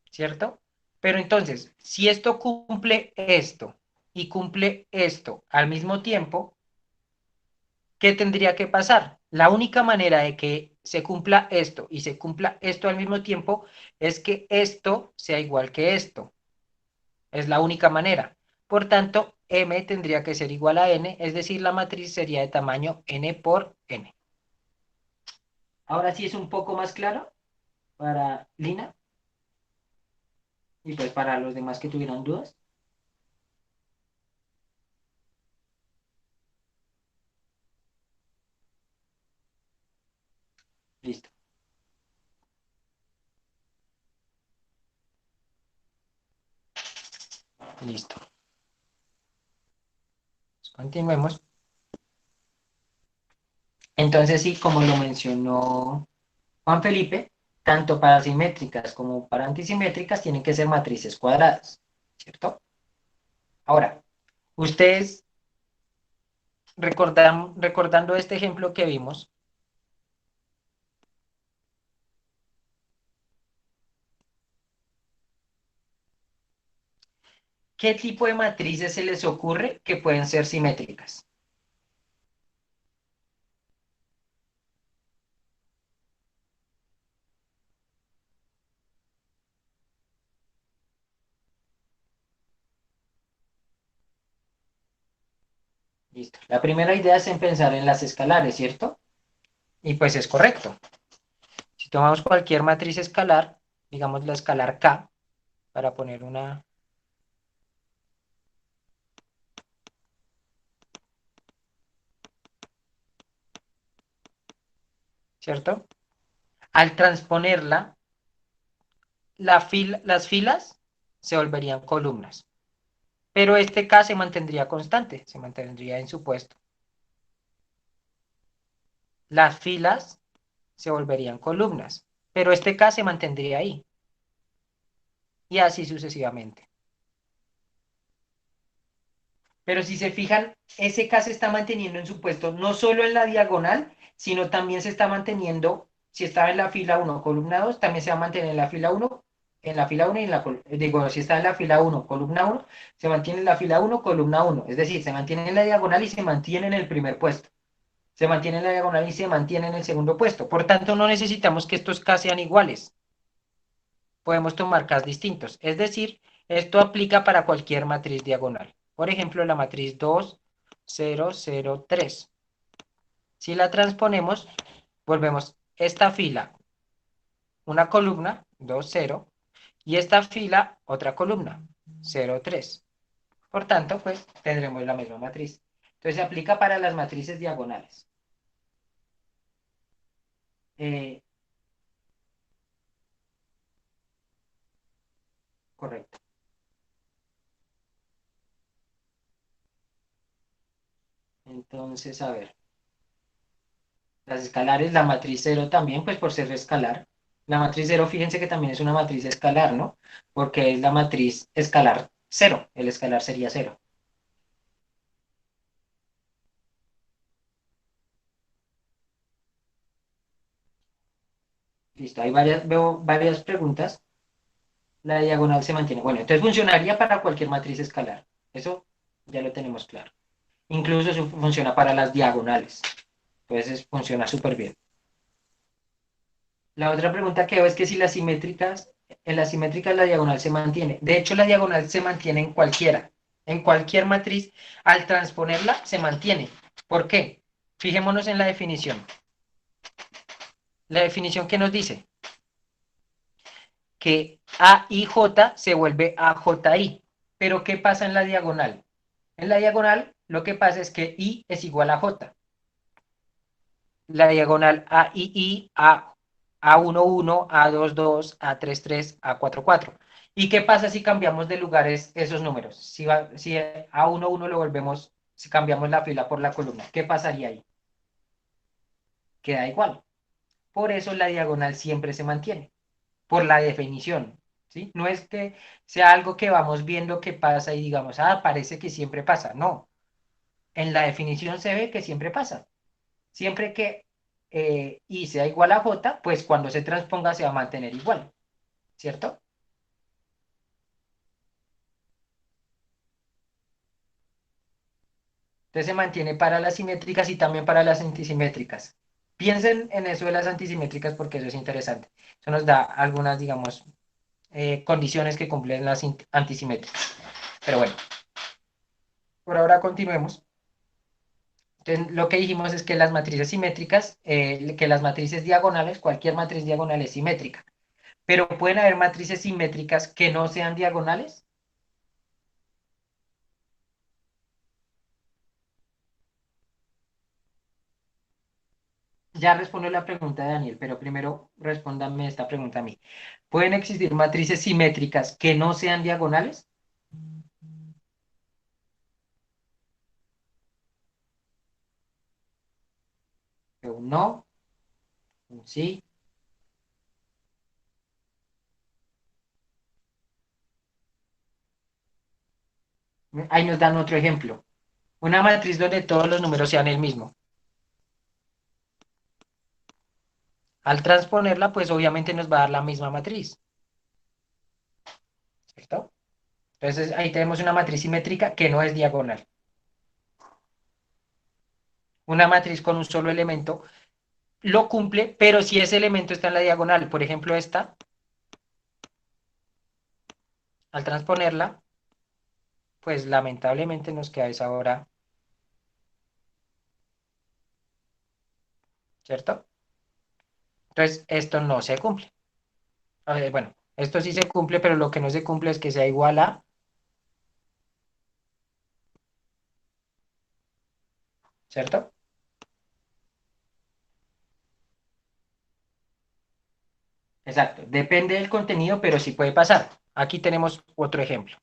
[SPEAKER 1] ¿cierto? Pero entonces, si esto cumple esto y cumple esto al mismo tiempo, ¿qué tendría que pasar? La única manera de que se cumpla esto y se cumpla esto al mismo tiempo es que esto sea igual que esto. Es la única manera. Por tanto, m tendría que ser igual a n, es decir, la matriz sería de tamaño n por n. Ahora sí es un poco más claro para Lina y pues para los demás que tuvieran dudas. Listo. Listo. Continuemos. Entonces, sí, como lo mencionó Juan Felipe, tanto para simétricas como para antisimétricas tienen que ser matrices cuadradas, ¿cierto? Ahora, ustedes recordando este ejemplo que vimos, ¿qué tipo de matrices se les ocurre que pueden ser simétricas? Listo. La primera idea es en pensar en las escalares, ¿cierto? Y pues es correcto. Si tomamos cualquier matriz escalar, digamos la escalar K, para poner una, ¿cierto? Al transponerla, las filas se volverían columnas, pero este K se mantendría constante, se mantendría en su puesto. Las filas se volverían columnas, pero este K se mantendría ahí, y así sucesivamente. Pero si se fijan, ese K se está manteniendo en su puesto no solo en la diagonal, sino también se está manteniendo, si estaba en la fila uno columna 2 también se va a mantener en la fila uno y en la, digo, si está en la fila uno columna uno se mantiene en la fila uno columna uno es decir, se mantiene en la diagonal y se mantiene en el primer puesto. Se mantiene en la diagonal y se mantiene en el segundo puesto. Por tanto, no necesitamos que estos K sean iguales. Podemos tomar K distintos. Es decir, esto aplica para cualquier matriz diagonal. Por ejemplo, la matriz 2, 0, 0, 3. Si la transponemos, volvemos esta fila, una columna, 2, 0, y esta fila, otra columna, 0, 3. Por tanto, pues tendremos la misma matriz. Entonces se aplica para las matrices diagonales. Eh, correcto. Entonces, a ver. Las escalares, la matriz cero también, pues por ser escalar. La matriz cero, fíjense que también es una matriz escalar, ¿no? Porque es la matriz escalar cero. El escalar sería cero. Listo, veo varias preguntas. La diagonal se mantiene. Bueno, entonces funcionaría para cualquier matriz escalar. Eso ya lo tenemos claro. Incluso eso funciona para las diagonales. Entonces funciona súper bien. La otra pregunta que veo es que si en las simétricas la diagonal se mantiene. De hecho, la diagonal se mantiene en cualquiera. En cualquier matriz, al transponerla, se mantiene. ¿Por qué? Fijémonos en la definición. La definición que nos dice que AIJ se vuelve AJI. Pero ¿qué pasa en la diagonal? En la diagonal, lo que pasa es que I es igual a J. La diagonal AII, A11, A22, A33, A44. ¿Y qué pasa si cambiamos de lugares esos números? Si A11 lo volvemos, si cambiamos la fila por la columna, ¿qué pasaría ahí? Queda igual. Por eso la diagonal siempre se mantiene, por la definición, ¿sí? No es que sea algo que vamos viendo que pasa y digamos, parece que siempre pasa. No, en la definición se ve que siempre pasa. Siempre que I sea igual a J, pues cuando se transponga se va a mantener igual, ¿cierto? Entonces se mantiene para las simétricas y también para las antisimétricas. Piensen en eso de las antisimétricas porque eso es interesante. Eso nos da algunas, digamos, condiciones que cumplen las antisimétricas. Pero bueno, por ahora continuemos. Entonces, lo que dijimos es que las matrices simétricas, que las matrices diagonales, cualquier matriz diagonal es simétrica. Pero pueden haber matrices simétricas que no sean diagonales. ya respondo la pregunta de Daniel, pero primero respóndame esta pregunta a mí. ¿Pueden existir matrices simétricas que no sean diagonales? Un no, un sí. Ahí nos dan otro ejemplo. Una matriz donde todos los números sean el mismo. Al transponerla, pues obviamente nos va a dar la misma matriz, ¿cierto? Entonces ahí tenemos una matriz simétrica que no es diagonal. Una matriz con un solo elemento lo cumple, pero si ese elemento está en la diagonal, por ejemplo esta, al transponerla, pues lamentablemente nos queda esa hora, ¿cierto? Entonces esto no se cumple. Bueno, esto sí se cumple, pero lo que no se cumple es que sea igual a, ¿cierto? Exacto, depende del contenido, pero sí puede pasar. Aquí tenemos otro ejemplo.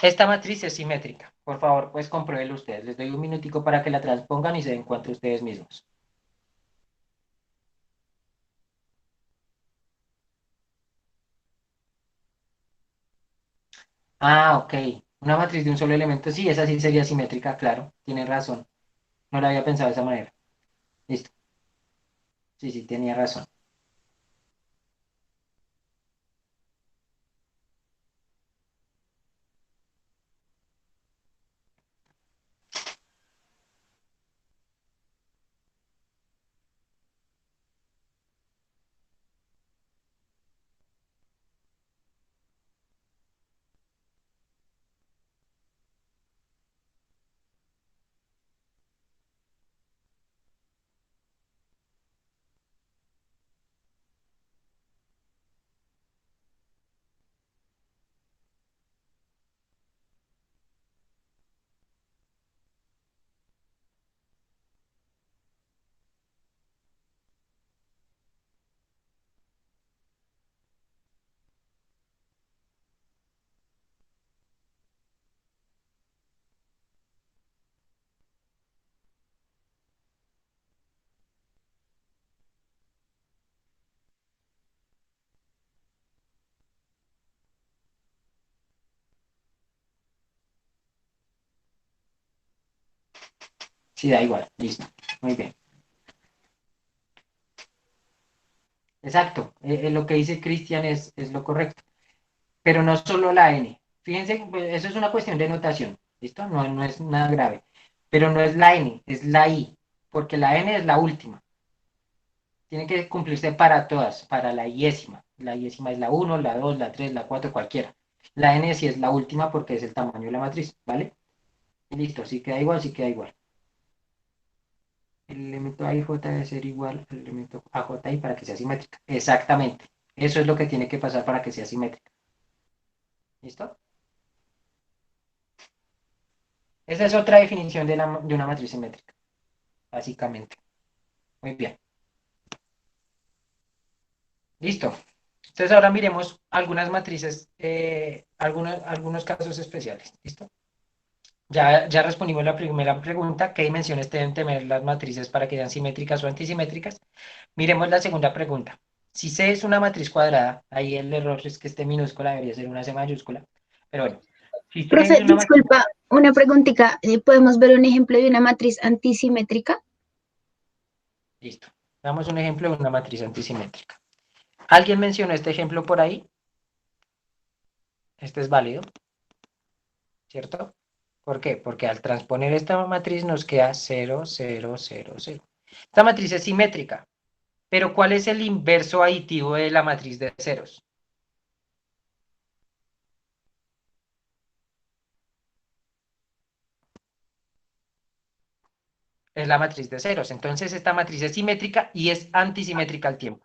[SPEAKER 1] Esta matriz es simétrica. Por favor, pues compruébenlo ustedes. Les doy un minutico para que la transpongan y se den cuenta ustedes mismos. Ah, ok. Una matriz de un solo elemento. Sí, esa sí sería simétrica, claro. Tienen razón. No la había pensado de esa manera. Listo. Sí, sí, tenía razón. Sí, da igual. Listo. Muy bien. Exacto. Lo que dice Cristian es lo correcto. Pero no solo la N. Fíjense, pues, eso es una cuestión de notación. ¿Listo? No, no es nada grave. Pero no es la N, es la I. Porque la N es la última. Tiene que cumplirse para todas, para la iésima. La iésima es la uno, la 2, la 3, la 4, cualquiera. La n sí es la última porque es el tamaño de la matriz, ¿vale? Y listo, si queda igual, si queda igual. El elemento a y j debe ser igual al elemento a j y para que sea simétrica. Exactamente. Eso es lo que tiene que pasar para que sea simétrica. ¿Listo? Esa es otra definición de una matriz simétrica, básicamente. Muy bien. Listo. Entonces ahora miremos algunas matrices, algunos casos especiales. ¿Listo? Ya respondimos la primera pregunta, ¿qué dimensiones deben tener las matrices para que sean simétricas o antisimétricas? Miremos la segunda pregunta. Si C es una matriz cuadrada, ahí el error es que esté minúscula, debería ser una C mayúscula. Pero bueno, si C es
[SPEAKER 4] Profe,
[SPEAKER 1] una matriz...
[SPEAKER 4] disculpa, una preguntita. ¿Podemos ver un ejemplo de una matriz antisimétrica?
[SPEAKER 1] Listo. Damos un ejemplo de una matriz antisimétrica. ¿Alguien mencionó este ejemplo por ahí? Este es válido, ¿cierto? ¿Por qué? Porque al transponer esta matriz nos queda 0, 0, 0, 0. Esta matriz es simétrica, pero ¿cuál es el inverso aditivo de la matriz de ceros? Es la matriz de ceros. Entonces esta matriz es simétrica y es antisimétrica al tiempo.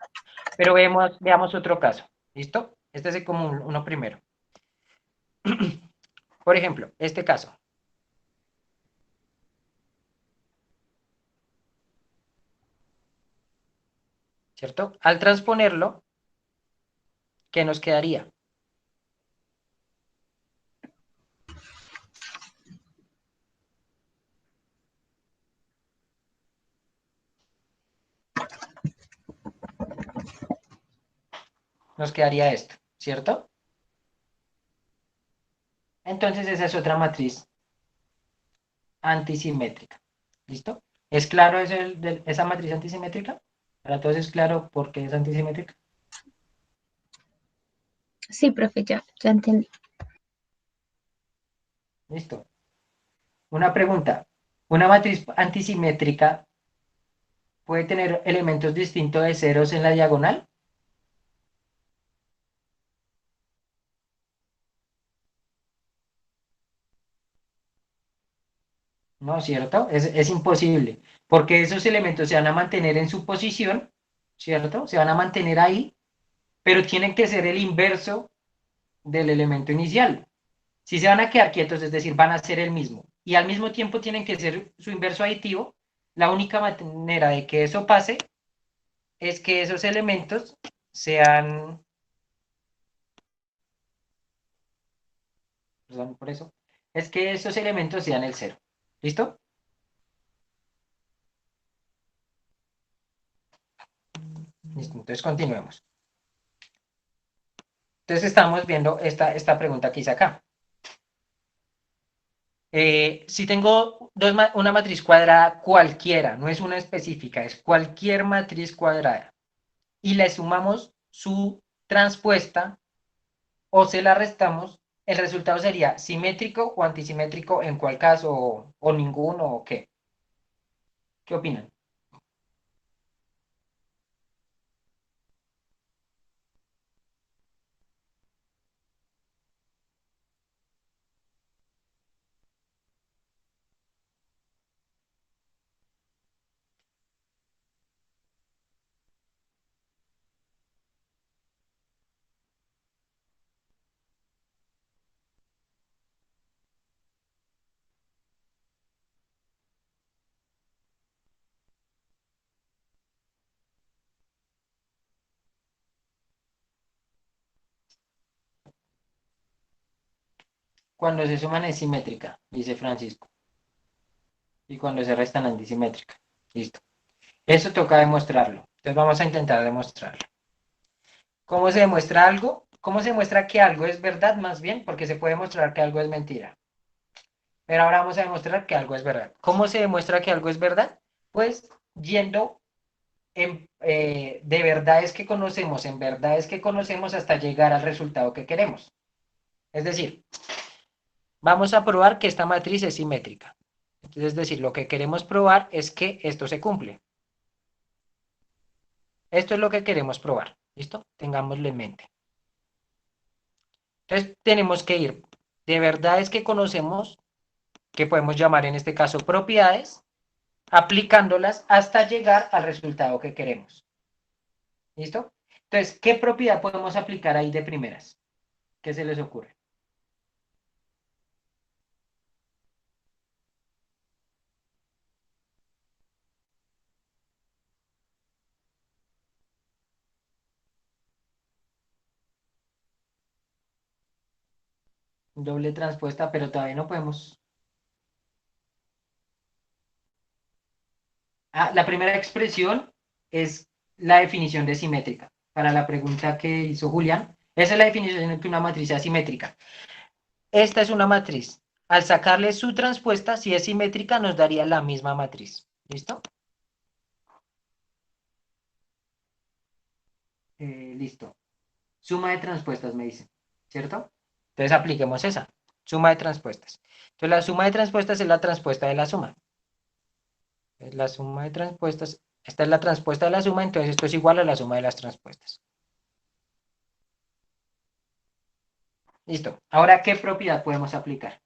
[SPEAKER 1] Pero veamos otro caso. ¿Listo? Este es como uno primero. Por ejemplo, este caso. ¿Cierto? Al transponerlo, ¿qué nos quedaría? Nos quedaría esto, ¿cierto? Entonces esa es otra matriz antisimétrica. ¿Listo? ¿Es claro eso esa matriz antisimétrica? Para todos es claro por qué es antisimétrica.
[SPEAKER 4] Sí, profe, ya entendí.
[SPEAKER 1] Listo. Una pregunta. ¿Una matriz antisimétrica puede tener elementos distintos de ceros en la diagonal? No, ¿cierto? Es imposible, porque esos elementos se van a mantener en su posición, ¿cierto? Se van a mantener ahí, pero tienen que ser el inverso del elemento inicial. Si se van a quedar quietos, es decir, van a ser el mismo, y al mismo tiempo tienen que ser su inverso aditivo, la única manera de que eso pase es que esos elementos sean, perdón por eso, es que esos elementos sean el cero. ¿Listo? Listo, entonces continuemos. Entonces estamos viendo esta pregunta que hice acá. Si tengo una matriz cuadrada cualquiera, no es una específica, es cualquier matriz cuadrada, y le sumamos su transpuesta o se la restamos, el resultado sería simétrico o antisimétrico, en cuál caso, o ninguno, o qué. ¿Qué opinan? Cuando se suman es simétrica, dice Francisco, y cuando se restan antisimétrica. Listo. Eso toca demostrarlo. Entonces vamos a intentar demostrarlo. ¿Cómo se demuestra algo? ¿Cómo se demuestra que algo es verdad más bien? Porque se puede demostrar que algo es mentira. Pero ahora vamos a demostrar que algo es verdad. ¿Cómo se demuestra que algo es verdad? Pues yendo de verdades que conocemos en verdades que conocemos hasta llegar al resultado que queremos. Es decir, vamos a probar que esta matriz es simétrica. Entonces, es decir, lo que queremos probar es que esto se cumple. Esto es lo que queremos probar. ¿Listo? Tengámoslo en mente. Entonces, tenemos que ir de verdades que conocemos, que podemos llamar en este caso propiedades, aplicándolas hasta llegar al resultado que queremos. ¿Listo? Entonces, ¿qué propiedad podemos aplicar ahí de primeras? ¿Qué se les ocurre? Doble transpuesta, pero todavía no podemos. Ah, la primera expresión es la definición de simétrica. Para la pregunta que hizo Julián, esa es la definición de que una matriz sea simétrica. Esta es una matriz. Al sacarle su transpuesta, si es simétrica, nos daría la misma matriz. ¿Listo? Listo. Suma de transpuestas, me dicen. ¿Cierto? Entonces apliquemos esa. Suma de transpuestas. Entonces la suma de transpuestas es la transpuesta de la suma. Es la suma de transpuestas. Esta es la transpuesta de la suma, entonces esto es igual a la suma de las transpuestas. Listo. Ahora, ¿qué propiedad podemos aplicar?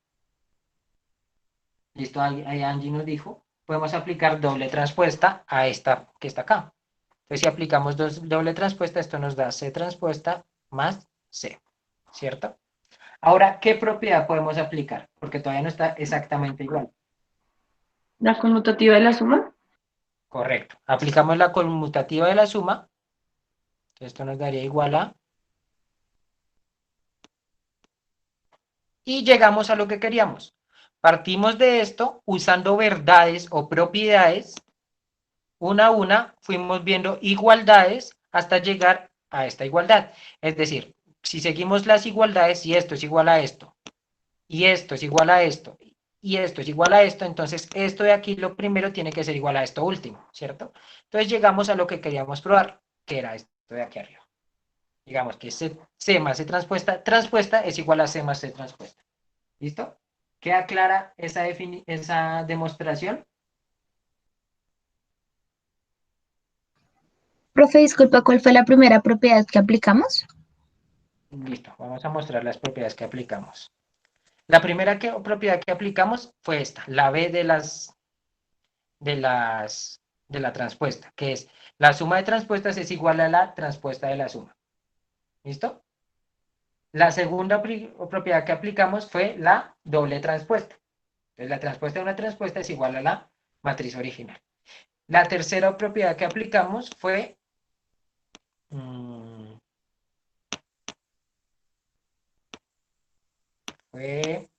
[SPEAKER 1] Listo, ahí Angie nos dijo, podemos aplicar doble transpuesta a que está acá. Entonces, si aplicamos doble transpuesta, esto nos da C transpuesta más C, ¿cierto? Ahora, ¿qué propiedad podemos aplicar? Porque todavía no está exactamente igual.
[SPEAKER 3] La conmutativa de la suma.
[SPEAKER 1] Correcto. Aplicamos la conmutativa de la suma. Esto nos daría igual a... Y llegamos a lo que queríamos. Partimos de esto usando verdades o propiedades. Una a una fuimos viendo igualdades hasta llegar a esta igualdad. Es decir, si seguimos las igualdades, si esto es igual a esto, y esto es igual a esto, y esto es igual a esto, entonces esto de aquí lo primero tiene que ser igual a esto último, ¿cierto? Entonces llegamos a lo que queríamos probar, que era esto de aquí arriba. Digamos que C más C transpuesta es igual a C más C transpuesta. ¿Listo? ¿Queda clara esa demostración?
[SPEAKER 4] Profe, disculpa, ¿cuál fue la primera propiedad que aplicamos?
[SPEAKER 1] Listo, vamos a mostrar las propiedades que aplicamos. La primera propiedad que aplicamos fue esta, la B de la transpuesta, que es la suma de transpuestas es igual a la transpuesta de la suma. ¿Listo? La segunda propiedad que aplicamos fue la doble transpuesta. Entonces, la transpuesta de una transpuesta es igual a la matriz original. La tercera propiedad que aplicamos fue... fue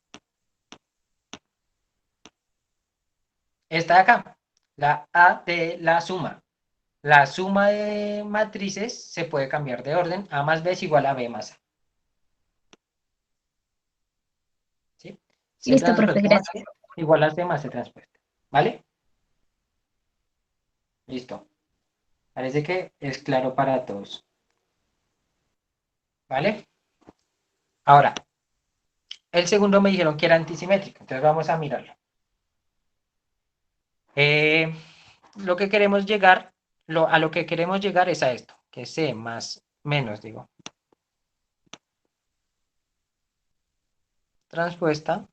[SPEAKER 1] esta de acá, la A de la suma. La suma de matrices se puede cambiar de orden. A más B es igual a B más A. ¿Sí? C
[SPEAKER 4] Listo, profe,
[SPEAKER 1] transpuesta más
[SPEAKER 4] gracias.
[SPEAKER 1] C igual a C más C transpuesta. ¿Vale? Listo. Parece que es claro para todos. ¿Vale? Ahora, el segundo me dijeron que era antisimétrico. Entonces vamos a mirarlo. Lo que queremos llegar, a lo que queremos llegar es a esto, que C más menos, digo, transpuesta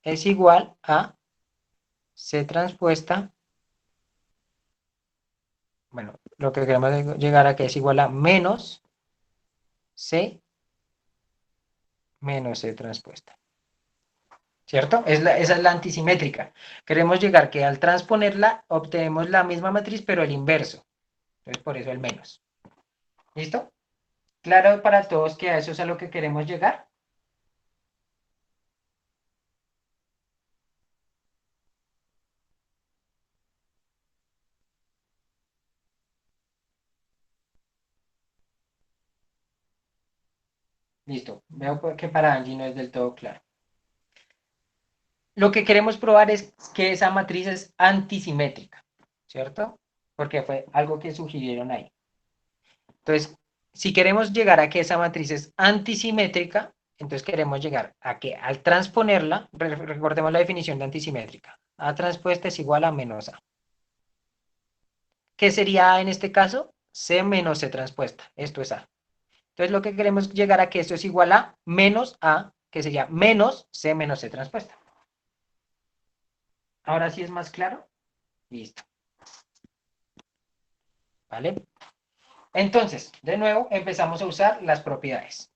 [SPEAKER 1] es igual a C transpuesta. Bueno, lo que queremos llegar a que es igual a menos C menos C transpuesta. ¿Cierto? Esa es la antisimétrica. Queremos llegar que al transponerla obtenemos la misma matriz, pero el inverso. Entonces, por eso el menos. ¿Listo? ¿Claro para todos que a eso es a lo que queremos llegar? Listo. Veo que para Angie no es del todo claro. Lo que queremos probar es que esa matriz es antisimétrica, ¿cierto? Porque fue algo que sugirieron ahí. Entonces, si queremos llegar a que esa matriz es antisimétrica, entonces queremos llegar a que al transponerla, recordemos la definición de antisimétrica, A transpuesta es igual a menos A. ¿Qué sería A en este caso? C menos C transpuesta. Esto es A. Entonces, lo que queremos llegar a que esto es igual a menos A, que sería menos C transpuesta. ¿Ahora sí es más claro? Listo. ¿Vale? Entonces, de nuevo, empezamos a usar las propiedades.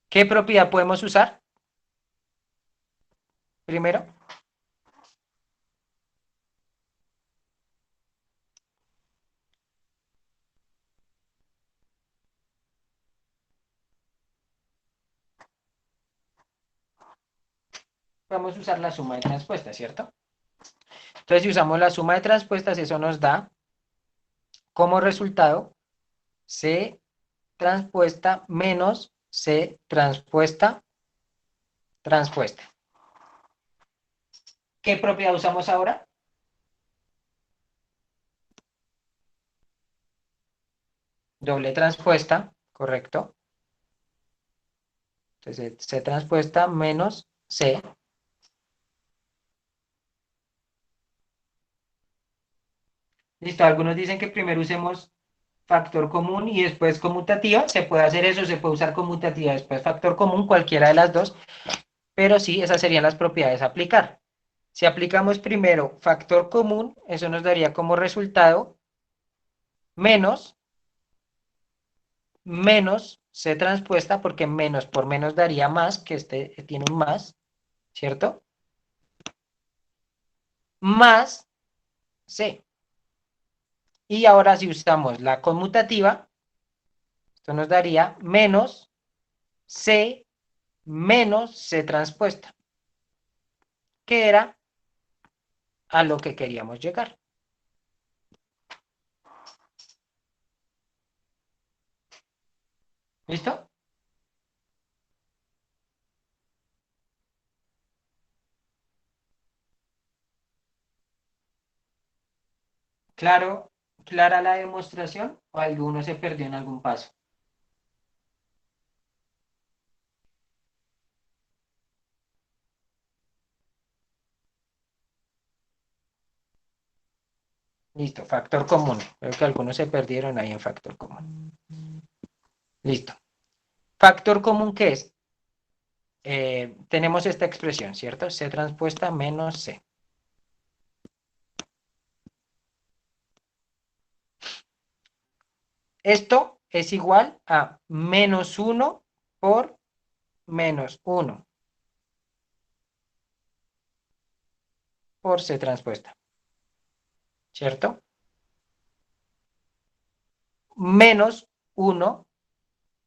[SPEAKER 1] ¿Qué propiedad podemos usar? Primero, podemos usar la suma de transpuestas, ¿cierto? Entonces, si usamos la suma de transpuestas, eso nos da como resultado C transpuesta menos C transpuesta transpuesta. ¿Qué propiedad usamos ahora? Doble transpuesta, correcto. Entonces, C transpuesta menos C. Listo, algunos dicen que primero usemos factor común y después conmutativa. Se puede hacer eso, se puede usar conmutativa, después factor común, cualquiera de las dos. Pero sí, esas serían las propiedades a aplicar. Si aplicamos primero factor común, eso nos daría como resultado menos menos C transpuesta, porque menos por menos daría más, que este tiene un más, ¿cierto? Más C. Y ahora si usamos la conmutativa, esto nos daría menos C menos C transpuesta, que era a lo que queríamos llegar. ¿Listo? Claro, ¿clara la demostración o alguno se perdió en algún paso? Listo, factor común. Creo que algunos se perdieron ahí en factor común. Listo. Factor común, ¿qué es? Tenemos esta expresión, ¿cierto? C transpuesta menos C. Esto es igual a menos 1 por menos 1 por C transpuesta, ¿cierto? Menos 1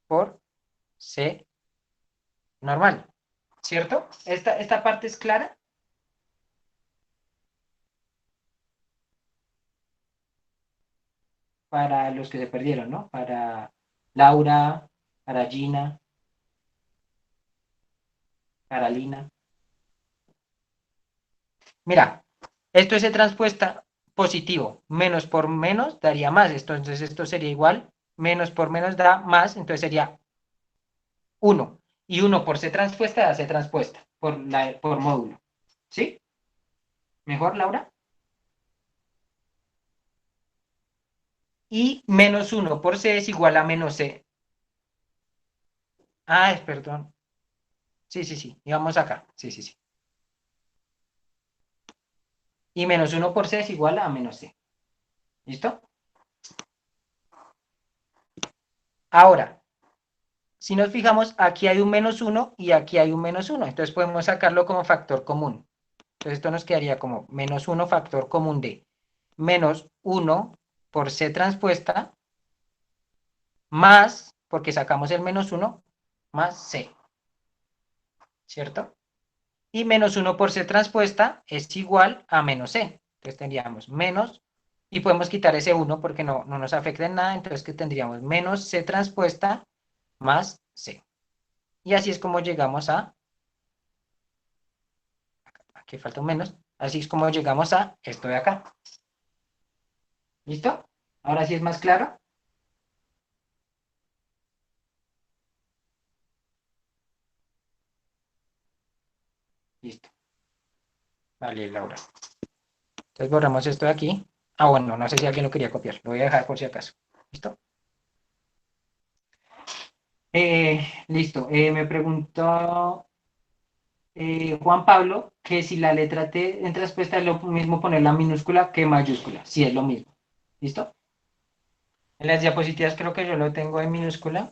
[SPEAKER 1] por C normal, ¿cierto? Esta parte es clara. Para los que se perdieron, ¿no? Para Laura, para Gina, para Lina. Mira, esto es C transpuesta positivo. Menos por menos daría más. Entonces esto sería igual. Menos por menos da más. Entonces sería 1. Y 1 por C transpuesta da C transpuesta. Por módulo. ¿Sí? ¿Mejor, Laura? Y menos 1 por C es igual a menos C. Ah, perdón. Sí, sí, sí. Y vamos acá. Sí, sí, sí. Y menos 1 por C es igual a menos C. ¿Listo? Ahora, si nos fijamos, aquí hay un menos 1 y aquí hay un menos 1. Entonces podemos sacarlo como factor común. Entonces esto nos quedaría como menos 1 factor común de menos 1 por C transpuesta más, porque sacamos el menos 1, más C. ¿Cierto? Y menos 1 por C transpuesta es igual a menos C. Entonces tendríamos menos, y podemos quitar ese 1 porque no nos afecta en nada. Entonces, ¿qué tendríamos? Menos C transpuesta más C. Y así es como llegamos a, aquí falta un menos, así es como llegamos a esto de acá. ¿Listo? Ahora sí es más claro. Listo. Vale, Laura. Entonces borramos esto de aquí. Ah, bueno, no sé si alguien lo quería copiar. Lo voy a dejar por si acaso. ¿Listo? Listo. Me preguntó Juan Pablo que si la letra T en respuesta es lo mismo poner la minúscula que mayúscula. Sí, es lo mismo. ¿Listo? En las diapositivas creo que yo lo tengo en minúscula.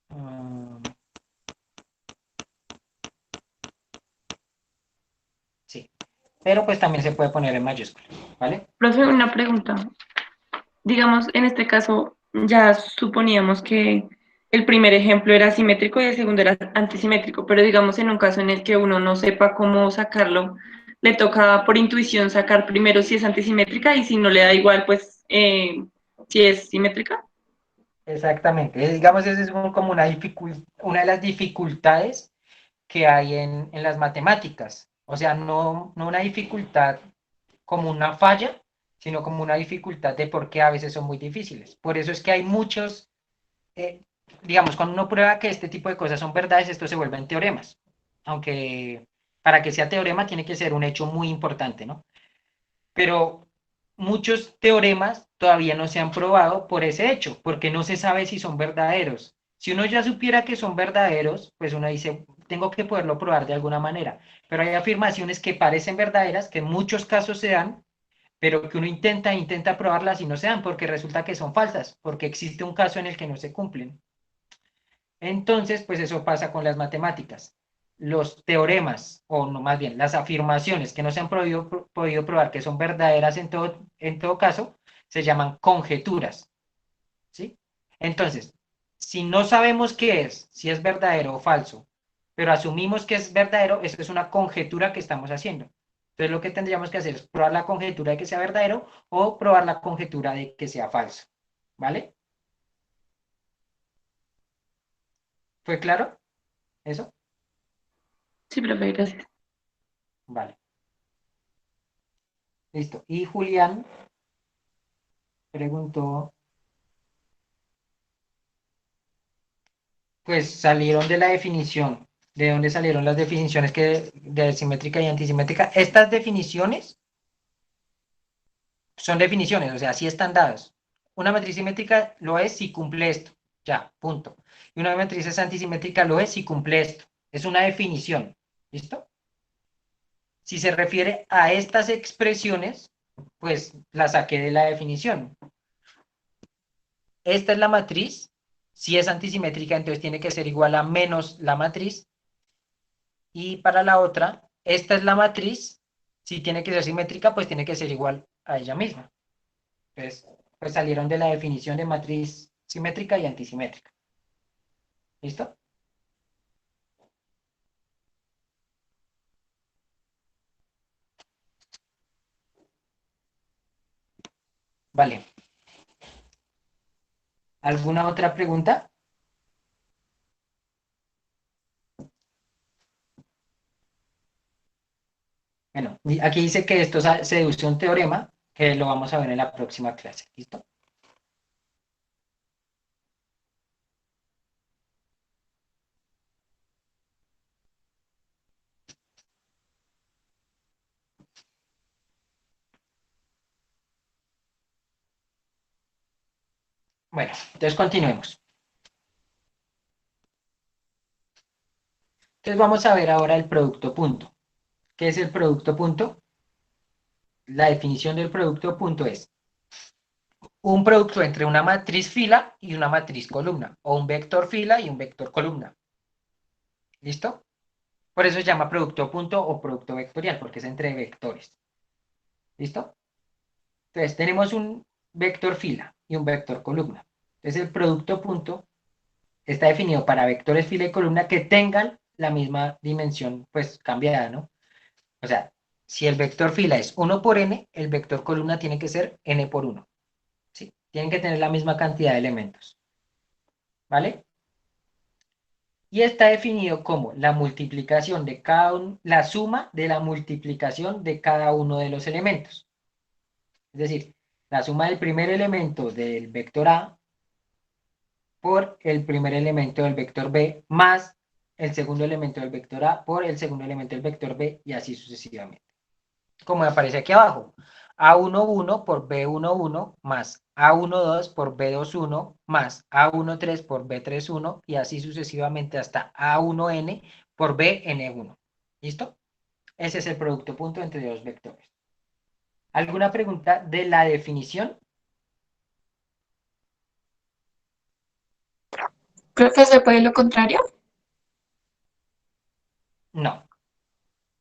[SPEAKER 1] Mm, sí. Pero pues también se puede poner en mayúscula. ¿Vale?
[SPEAKER 3] Profe, una pregunta. Digamos, en este caso, ya suponíamos que el primer ejemplo era simétrico y el segundo era antisimétrico, pero digamos en un caso en el que uno no sepa cómo sacarlo, le toca por intuición sacar primero si es antisimétrica y si no le da igual, pues si es simétrica.
[SPEAKER 1] Exactamente. Digamos, esa es como una de las dificultades que hay en las matemáticas. O sea, no una dificultad como una falla, sino como una dificultad de por qué a veces son muy difíciles. Por eso es que hay muchos, digamos, cuando uno prueba que este tipo de cosas son verdades, esto se vuelven teoremas. Aunque para que sea teorema tiene que ser un hecho muy importante, ¿no? Pero muchos teoremas todavía no se han probado por ese hecho, porque no se sabe si son verdaderos. Si uno ya supiera que son verdaderos, pues uno dice, tengo que poderlo probar de alguna manera. Pero hay afirmaciones que parecen verdaderas, que en muchos casos se dan, pero que uno intenta probarlas y no se dan porque resulta que son falsas, porque existe un caso en el que no se cumplen. Entonces, pues eso pasa con las matemáticas. Los teoremas, o no más bien, las afirmaciones que no se han podido probar que son verdaderas en todo caso, se llaman conjeturas, ¿sí? Entonces, si no sabemos qué es, si es verdadero o falso, pero asumimos que es verdadero, eso es una conjetura que estamos haciendo. Entonces, lo que tendríamos que hacer es probar la conjetura de que sea verdadero o probar la conjetura de que sea falso, ¿vale? ¿Fue claro eso?
[SPEAKER 3] Sí, profe, gracias.
[SPEAKER 1] Vale. Listo. Y Julián preguntó, pues salieron de la definición. ¿De dónde salieron las definiciones de simétrica y antisimétrica? Estas definiciones son definiciones, o sea, sí están dadas. Una matriz simétrica lo es si cumple esto, ya, punto. Y una matriz es antisimétrica lo es si cumple esto. Es una definición, ¿listo? Si se refiere a estas expresiones, pues las saqué de la definición. Esta es la matriz, si es antisimétrica, entonces tiene que ser igual a menos la matriz. Y para la otra, esta es la matriz, si tiene que ser simétrica, pues tiene que ser igual a ella misma. Entonces, pues salieron de la definición de matriz simétrica y antisimétrica. ¿Listo? Vale. ¿Alguna otra pregunta? Bueno, aquí dice que esto se deduce un teorema, que lo vamos a ver en la próxima clase. ¿Listo? Bueno, entonces continuemos. Entonces vamos a ver ahora el producto punto. ¿Qué es el producto punto? La definición del producto punto es un producto entre una matriz fila y una matriz columna, o un vector fila y un vector columna. ¿Listo? Por eso se llama producto punto o producto vectorial, porque es entre vectores. ¿Listo? Entonces tenemos un vector fila y un vector columna. Entonces el producto punto está definido para vectores fila y columna que tengan la misma dimensión, pues cambiada, ¿no? O sea, si el vector fila es 1 por n, el vector columna tiene que ser n por 1. ¿Sí? Tienen que tener la misma cantidad de elementos. ¿Vale? Y está definido como la multiplicación de la suma de la multiplicación de cada uno de los elementos. Es decir, la suma del primer elemento del vector A por el primer elemento del vector B más el segundo elemento del vector A por el segundo elemento del vector B y así sucesivamente. Como aparece aquí abajo, A11 por B11 más A12 por B21 más A13 por B31 y así sucesivamente hasta A1n por Bn1. ¿Listo? Ese es el producto punto entre dos vectores. ¿Alguna pregunta de la definición?
[SPEAKER 5] Profe, ¿se puede lo contrario?
[SPEAKER 1] No.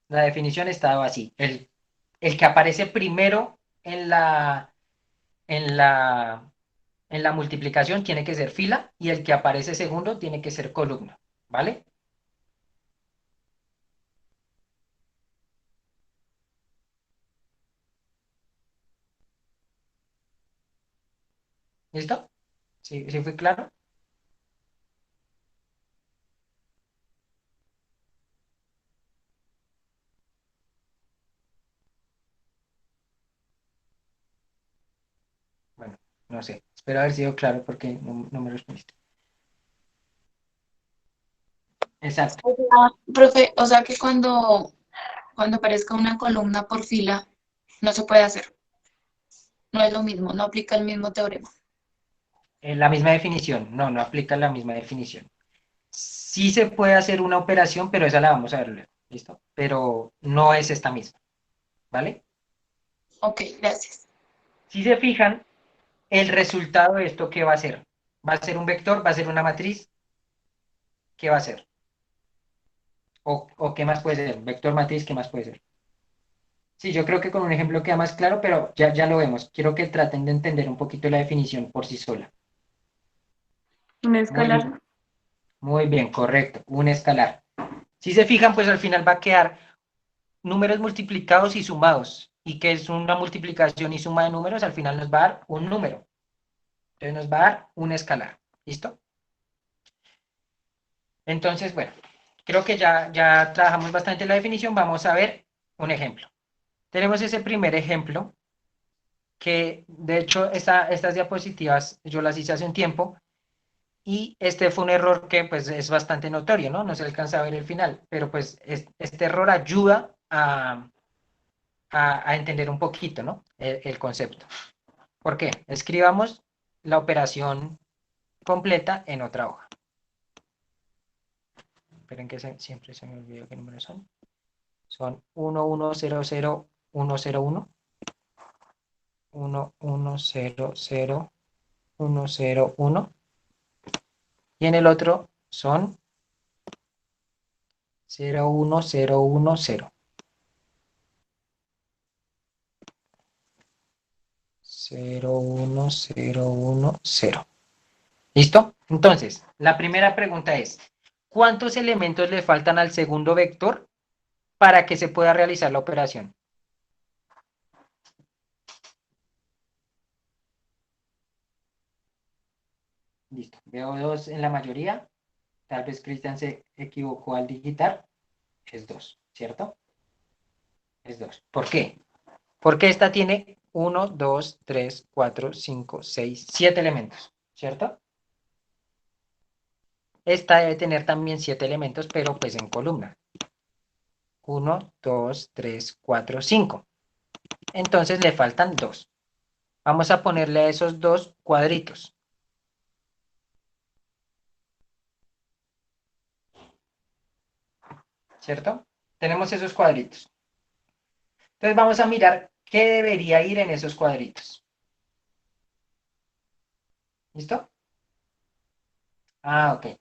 [SPEAKER 1] La definición estaba así. El que aparece primero en la, en la multiplicación tiene que ser fila y el que aparece segundo tiene que ser columna. ¿Vale? ¿Listo? ¿Sí, sí fue claro? Bueno, no sé. Espero haber sido claro porque no me respondiste. Exacto.
[SPEAKER 5] O sea, profe, o sea que cuando aparezca una columna por fila, no se puede hacer. No es lo mismo, no aplica el mismo teorema.
[SPEAKER 1] La misma definición. No, no aplica la misma definición. Sí se puede hacer una operación, pero esa la vamos a ver luego. ¿Listo? Pero no es esta misma. ¿Vale?
[SPEAKER 5] Ok, gracias.
[SPEAKER 1] Si se fijan, el resultado de esto, ¿qué va a ser? ¿Va a ser un vector? ¿Va a ser una matriz? ¿Qué va a ser? ¿O qué más puede ser? Vector, matriz, ¿qué más puede ser? Sí, yo creo que con un ejemplo queda más claro, pero ya lo vemos. Quiero que traten de entender un poquito la definición por sí sola.
[SPEAKER 3] Un
[SPEAKER 1] Muy bien,
[SPEAKER 3] escalar.
[SPEAKER 1] muy bien, correcto. Un escalar. Si se fijan, pues al final va a quedar números multiplicados y sumados. ¿Y qué es una multiplicación y suma de números? Al final nos va a dar un número. Entonces nos va a dar un escalar. ¿Listo? Entonces, bueno, creo que ya trabajamos bastante la definición. Vamos a ver un ejemplo. Tenemos ese primer ejemplo que, de hecho, estas diapositivas yo las hice hace un tiempo y este fue un error que pues es bastante notorio, ¿no? No se alcanza a ver el final, pero pues este error ayuda a entender un poquito, ¿no? El concepto. ¿Por qué? Escribamos la operación completa en otra hoja. Esperen que siempre se me olvidó qué números son. Son 1, 1, 0, 0, 1, 0, 1. 1, 1, 0, 0, 1, 0, 1. Y en el otro son 0, 1, 0, 1, 0. 0, 1, 0, 1, 0. ¿Listo? Entonces, la primera pregunta es, ¿cuántos elementos le faltan al segundo vector para que se pueda realizar la operación? Listo. Veo 2 en la mayoría. Tal vez Cristian se equivocó al digitar. Es 2, ¿cierto? Es 2. ¿Por qué? Porque esta tiene 1, 2, 3, 4, 5, 6, 7 elementos, ¿cierto? Esta debe tener también 7 elementos, pero pues en columna. 1, 2, 3, 4, 5. Entonces le faltan 2. Vamos a ponerle a esos 2 cuadritos. ¿Cierto? Tenemos esos cuadritos. Entonces vamos a mirar qué debería ir en esos cuadritos. ¿Listo? Ah, ok.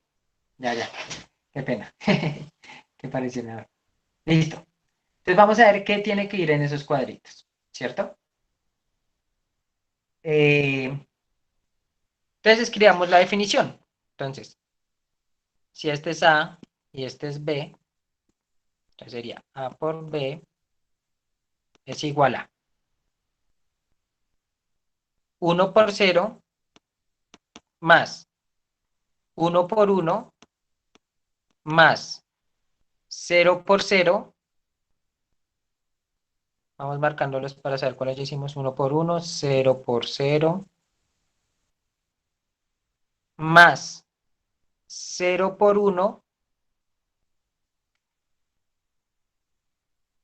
[SPEAKER 1] Ya. Qué pena. Qué pareció nada. Listo. Entonces vamos a ver qué tiene que ir en esos cuadritos. ¿Cierto? Entonces escribamos la definición. Entonces, si este es A y este es B, entonces sería A por B es igual a 1 por 0 más 1 por 1 más 0 por 0. Vamos marcándolos para saber cuáles ya hicimos. 1 por 1, 0 por 0, más 0 por 1,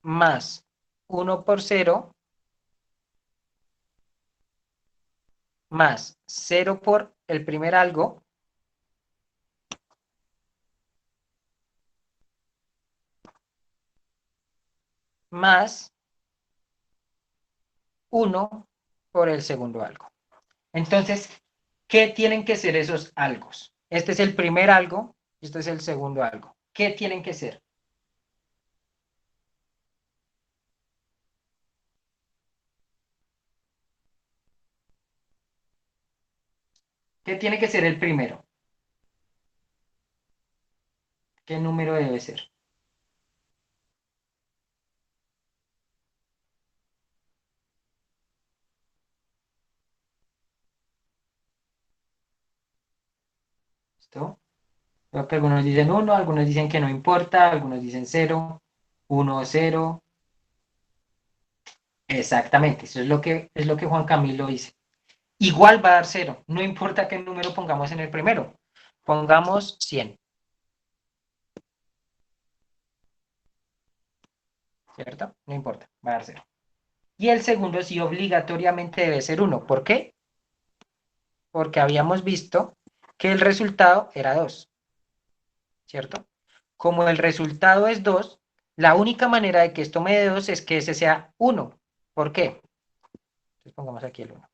[SPEAKER 1] más 1 por 0, más 0 por el primer algo, más 1 por el segundo algo. Entonces, ¿qué tienen que ser esos algos? Este es el primer algo, este es el segundo algo. ¿Qué tienen que ser? ¿Qué tiene que ser el primero? ¿Qué número debe ser? ¿Listo? Creo que algunos dicen 1, algunos dicen que no importa, algunos dicen 0, 1, 0. Exactamente, eso es lo que Juan Camilo dice. Igual va a dar 0, no importa qué número pongamos en el primero. Pongamos 100. ¿Cierto? No importa, va a dar 0. Y el segundo sí obligatoriamente debe ser 1. ¿Por qué? Porque habíamos visto que el resultado era 2. ¿Cierto? Como el resultado es 2, la única manera de que esto me dé 2 es que ese sea 1. ¿Por qué? Entonces pongamos aquí el 1.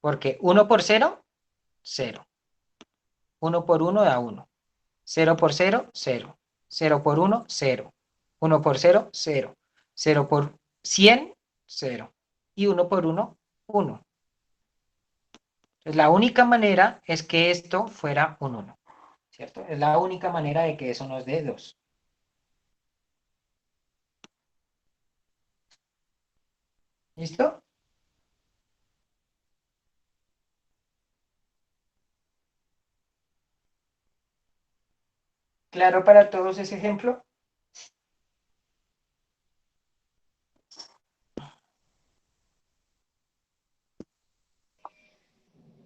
[SPEAKER 1] Porque 1 por 0, 0. 1 por 1 da 1. 0 por 0, 0. 0 por 1, 0. 1 por 0, 0. 0 por 100, 0. Y 1 por 1, 1. Entonces, la única manera es que esto fuera un 1, ¿cierto? Es la única manera de que eso nos dé 2. ¿Listo? ¿Claro para todos ese ejemplo?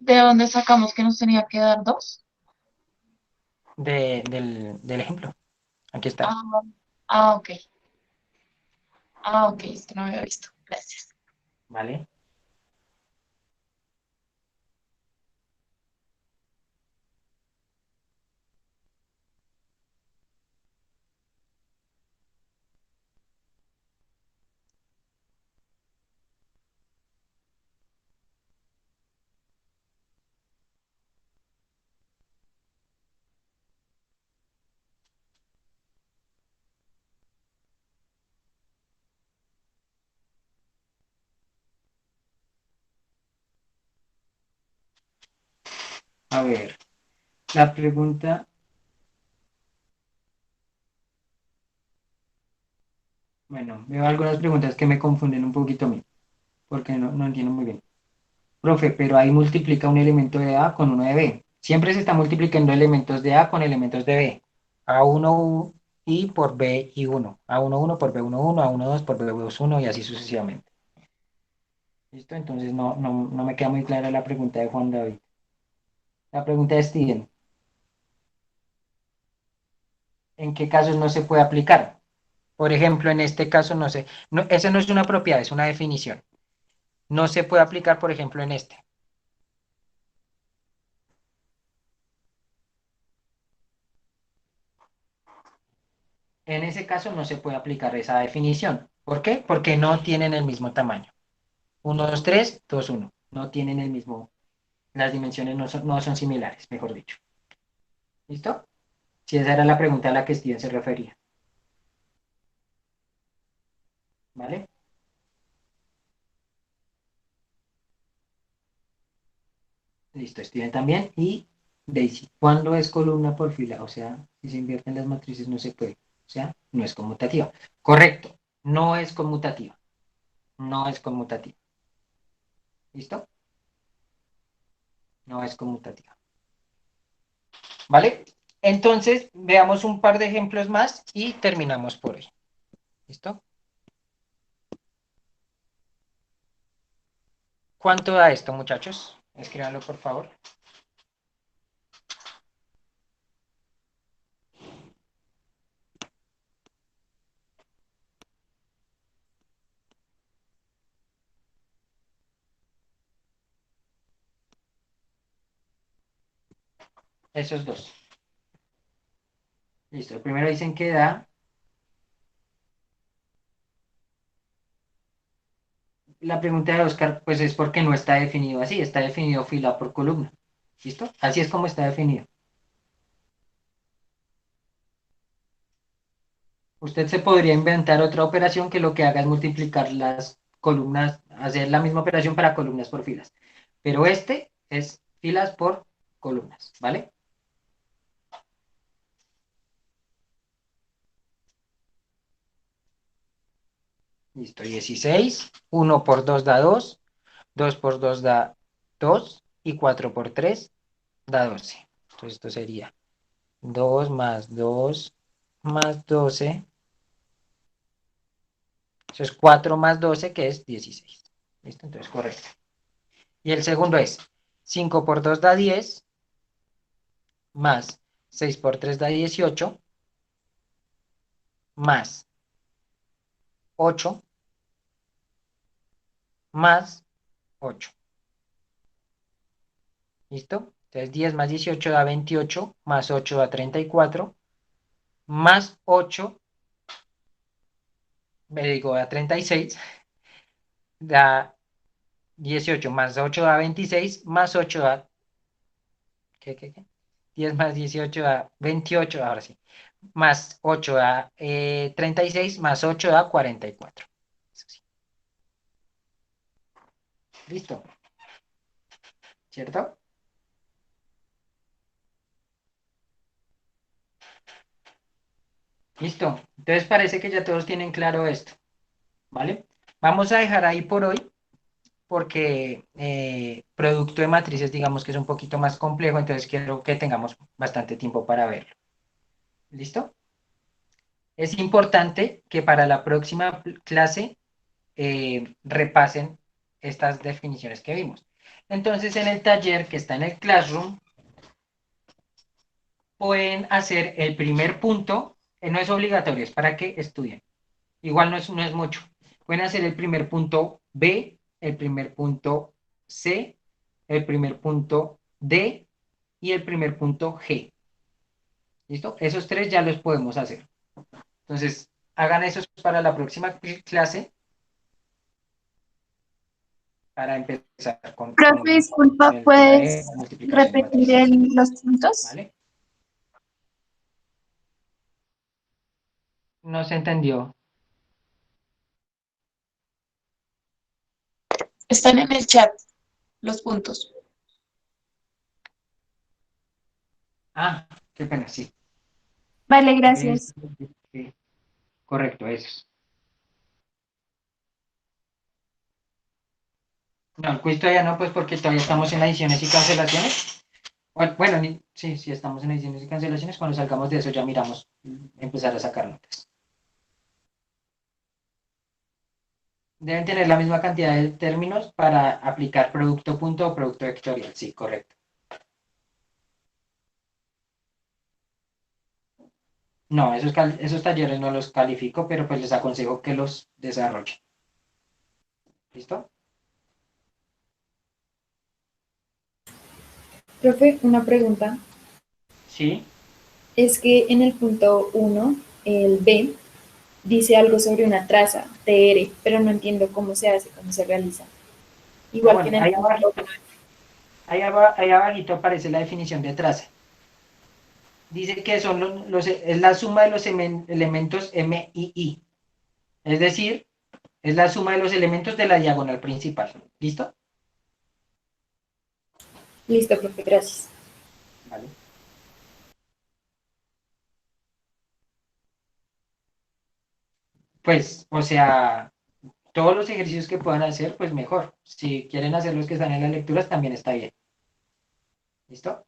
[SPEAKER 5] ¿De dónde sacamos que nos tenía que dar 2?
[SPEAKER 1] Del ejemplo. Aquí está.
[SPEAKER 5] Ah, ah, ok. Ah, ok, es que no había visto. Gracias.
[SPEAKER 1] ¿Vale? A ver, la pregunta. Bueno, veo algunas preguntas que me confunden un poquito a mí, porque no entiendo muy bien. Profe, pero ahí multiplica un elemento de A con uno de B. Siempre se está multiplicando elementos de A con elementos de B. A1 y por B y 1. A1 por B1 1, A1 2 por B2 1 y así sucesivamente. ¿Listo? Entonces no me queda muy clara la pregunta de Juan David. La pregunta de Steven. ¿En qué casos no se puede aplicar? Por ejemplo, en este caso no sé. No, esa no es una propiedad, es una definición. No se puede aplicar, por ejemplo, en este. En ese caso no se puede aplicar esa definición. ¿Por qué? Porque no tienen el mismo tamaño. 1, 2, 3, 2, 1. No tienen el mismo, las dimensiones no son similares, mejor dicho. ¿Listo? Si esa era la pregunta a la que Steven se refería. ¿Vale? Listo, Steven también. Y Daisy, ¿cuándo es columna por fila? O sea, si se invierten las matrices no se puede. O sea, no es conmutativa. Correcto, no es conmutativa. No es conmutativa. ¿Listo? No es conmutativa. ¿Vale? Entonces, veamos un par de ejemplos más y terminamos por hoy. ¿Listo? ¿Cuánto da esto, muchachos? Escríbanlo, por favor. Esos dos. Listo. Primero dicen que da. La pregunta de Oscar, pues es porque no está definido así. Está definido fila por columna. ¿Listo? Así es como está definido. Usted se podría inventar otra operación que lo que haga es multiplicar las columnas, hacer la misma operación para columnas por filas. Pero este es filas por columnas, ¿vale? Listo, 16. 1 por 2 da 2. 2 por 2 da 2. Y 4 por 3 da 12. Entonces esto sería 2 más 2 más 12. Eso es 4 más 12, que es 16. ¿Listo? Entonces, correcto. Y el segundo es 5 por 2 da 10, más 6 por 3 da 18, más 8, más 8. ¿Listo? Entonces 10 más 18 da 28, más 8 da 34, más 8 me digo, da 36, da 18 más 8 da 26, más 8 da, ¿qué? 10 más 18 da 28, ahora sí. Más 8 da 36, más 8 da 44. Eso sí. Listo, ¿cierto? Listo. Entonces parece que ya todos tienen claro esto, ¿vale? Vamos a dejar ahí por hoy porque producto de matrices digamos que es un poquito más complejo, entonces quiero que tengamos bastante tiempo para verlo. ¿Listo? Es importante que para la próxima clase repasen estas definiciones que vimos. Entonces, en el taller que está en el Classroom, pueden hacer el primer punto, no es obligatorio, es para que estudien. Igual no es mucho. Pueden hacer el primer punto B, el primer punto C, el primer punto D y el primer punto G. ¿Listo? Esos tres ya los podemos hacer. Entonces, hagan esos para la próxima clase para empezar
[SPEAKER 4] Profe, disculpa,
[SPEAKER 1] con el tema de
[SPEAKER 4] ¿puedes
[SPEAKER 1] multiplicación de
[SPEAKER 4] repetir
[SPEAKER 1] matrices.
[SPEAKER 4] los puntos?
[SPEAKER 1] ¿Vale? No se entendió.
[SPEAKER 5] Están en el chat los puntos.
[SPEAKER 1] Ah, qué pena, sí.
[SPEAKER 4] Vale, gracias.
[SPEAKER 1] Correcto, esos. No, el quiz todavía no, pues porque todavía estamos en adiciones y cancelaciones. Bueno, sí, estamos en ediciones y cancelaciones. Cuando salgamos de eso ya miramos empezar a sacar notas. Deben tener la misma cantidad de términos para aplicar producto punto o producto vectorial. Sí, correcto. No, esos talleres no los califico, pero pues les aconsejo que los desarrollen. ¿Listo?
[SPEAKER 6] Profe, una pregunta.
[SPEAKER 1] Sí.
[SPEAKER 6] Es que en el punto 1, el B, dice algo sobre una traza, TR, pero no entiendo cómo se hace, cómo se realiza. Igual que
[SPEAKER 1] Bueno,
[SPEAKER 6] en el punto
[SPEAKER 1] ahí abajito aparece la definición de traza. Dice que son es la suma de los elementos M y I. Es decir, es la suma de los elementos de la diagonal principal. ¿Listo?
[SPEAKER 6] Listo, profe, gracias.
[SPEAKER 1] Vale. Pues, o sea, todos los ejercicios que puedan hacer, pues mejor. Si quieren hacer los que están en las lecturas, también está bien. ¿Listo?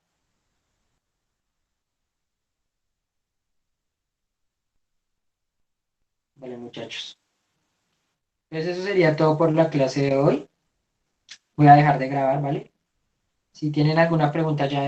[SPEAKER 1] Vale, muchachos. Entonces eso sería todo por la clase de hoy. Voy a dejar de grabar, ¿vale? Si tienen alguna pregunta ya